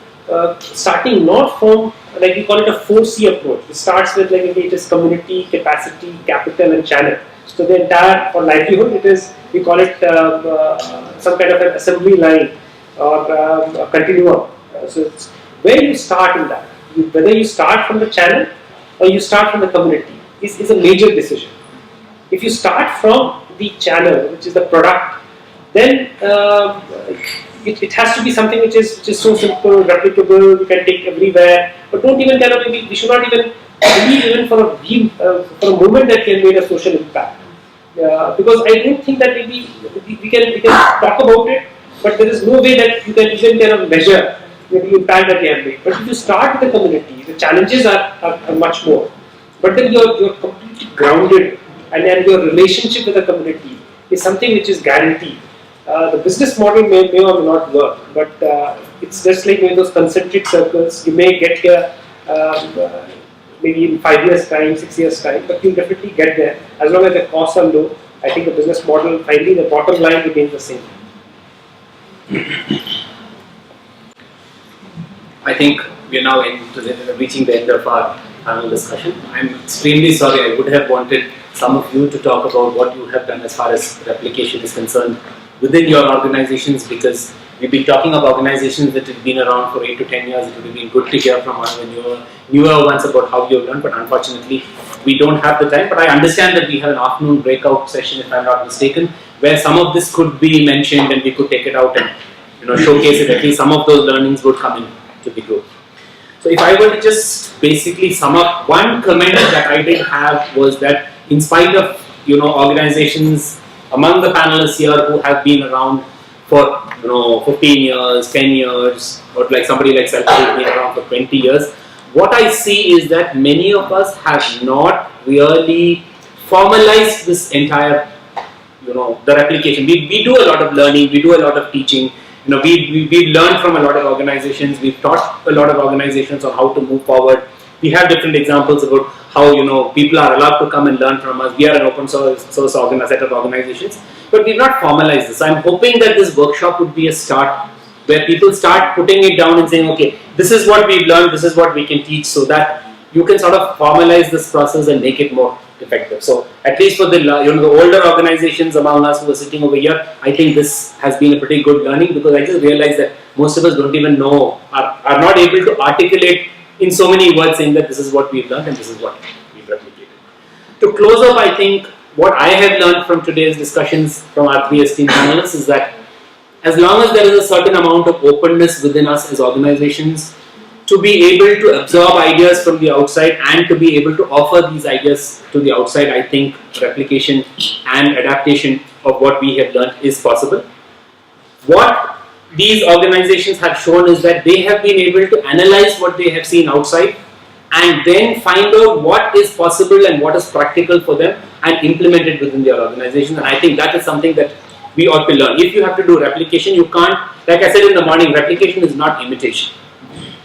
starting not from, like we call it a 4C approach. It starts with like it is community, capacity, capital, and channel. So the entire, for livelihood, it is, we call it some kind of an assembly line or a continuum. So it's where you start in that. Whether you start from the channel or you start from the community is a major decision. If you start from the channel, which is the product, then it has to be something which is so simple, replicable, you can take everywhere. But don't even kind of, we should not even believe even for a moment that can make a social impact. Because I don't think that maybe we can talk about it, but there is no way that you can even kind of measure the impact that you have made. But if you start with the community, the challenges are much more. But then you're completely grounded, and then your relationship with the community is something which is guaranteed. The business model may or may not work, but it's just like in those concentric circles. You may get here maybe in 5 years' time, 6 years' time, but you'll definitely get there. As long as the costs are low, I think the business model, finally the bottom line remains the same. I think we are now reaching the end of our panel discussion. I'm extremely sorry, I would have wanted some of you to talk about what you have done as far as replication is concerned within your organizations, because we've been talking of organizations that have been around for 8 to 10 years. It would have been good to hear from one of the newer ones about how you've done, but unfortunately we don't have the time. But I understand that we have an afternoon breakout session, if I'm not mistaken, where some of this could be mentioned and we could take it out and showcase it. At least some of those learnings would come in to the group. So if I were to just basically sum up, one comment that I did have was that in spite of organizations among the panelists here who have been around for 15 years, 10 years, or like somebody like SELCO who has been around for 20 years, what I see is that many of us have not really formalized this entire, the replication. We do a lot of learning, we do a lot of teaching. We've learned from a lot of organizations, we've taught a lot of organizations on how to move forward. We have different examples about how people are allowed to come and learn from us. We are an open source set of organizations, but we've not formalized this. So I'm hoping that this workshop would be a start where people start putting it down and saying, okay, this is what we've learned, this is what we can teach, so that you can sort of formalize this process and make it more effective. So at least for the the older organizations among us who are sitting over here, I think this has been a pretty good learning, because I just realized that most of us don't even know, are not able to articulate in so many words saying that this is what we've learned and this is what we've replicated. To close up, I think what I have learned from today's discussions from our 3 esteemed panelists is that as long as there is a certain amount of openness within us as organizations to be able to absorb ideas from the outside and to be able to offer these ideas to the outside, I think replication and adaptation of what we have learned is possible. What these organizations have shown is that they have been able to analyze what they have seen outside and then find out what is possible and what is practical for them and implement it within their organization. And I think that is something that we ought to learn. If you have to do replication, you can't, like I said in the morning, replication is not imitation.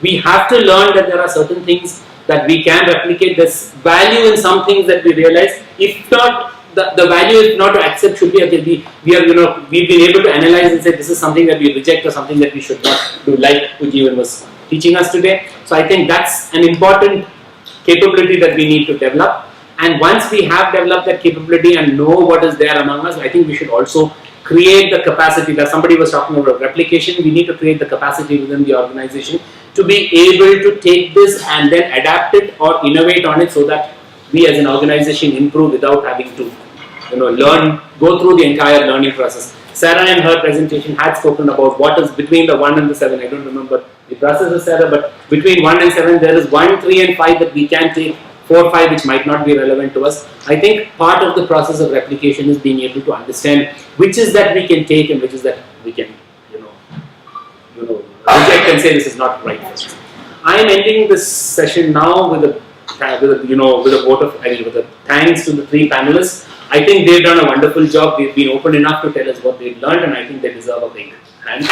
We have to learn that there are certain things that we can replicate. There's value in some things that we realize. If not, the value is not to accept should be, okay, we've been able to analyze and say this is something that we reject or something that we should not do, like Ujivan was teaching us today. So I think that's an important capability that we need to develop. And once we have developed that capability and know what is there among us, I think we should also create the capacity that somebody was talking about replication. We need to create the capacity within the organization to be able to take this and then adapt it or innovate on it so that we as an organization improve without having to go through the entire learning process. Sarah in her presentation had spoken about what is between the 1 and the 7. I don't remember the process of Sarah, but between 1 and 7 there is 1, 3 and 5 that we can take, 4, 5 which might not be relevant to us. I think part of the process of replication is being able to understand which is that we can take and which is that we can reject and say this is not right for us. I am ending this session now with a vote of with a thanks to the 3 panelists. I think they've done a wonderful job. They've been open enough to tell us what they've learned, and I think they deserve a big hand.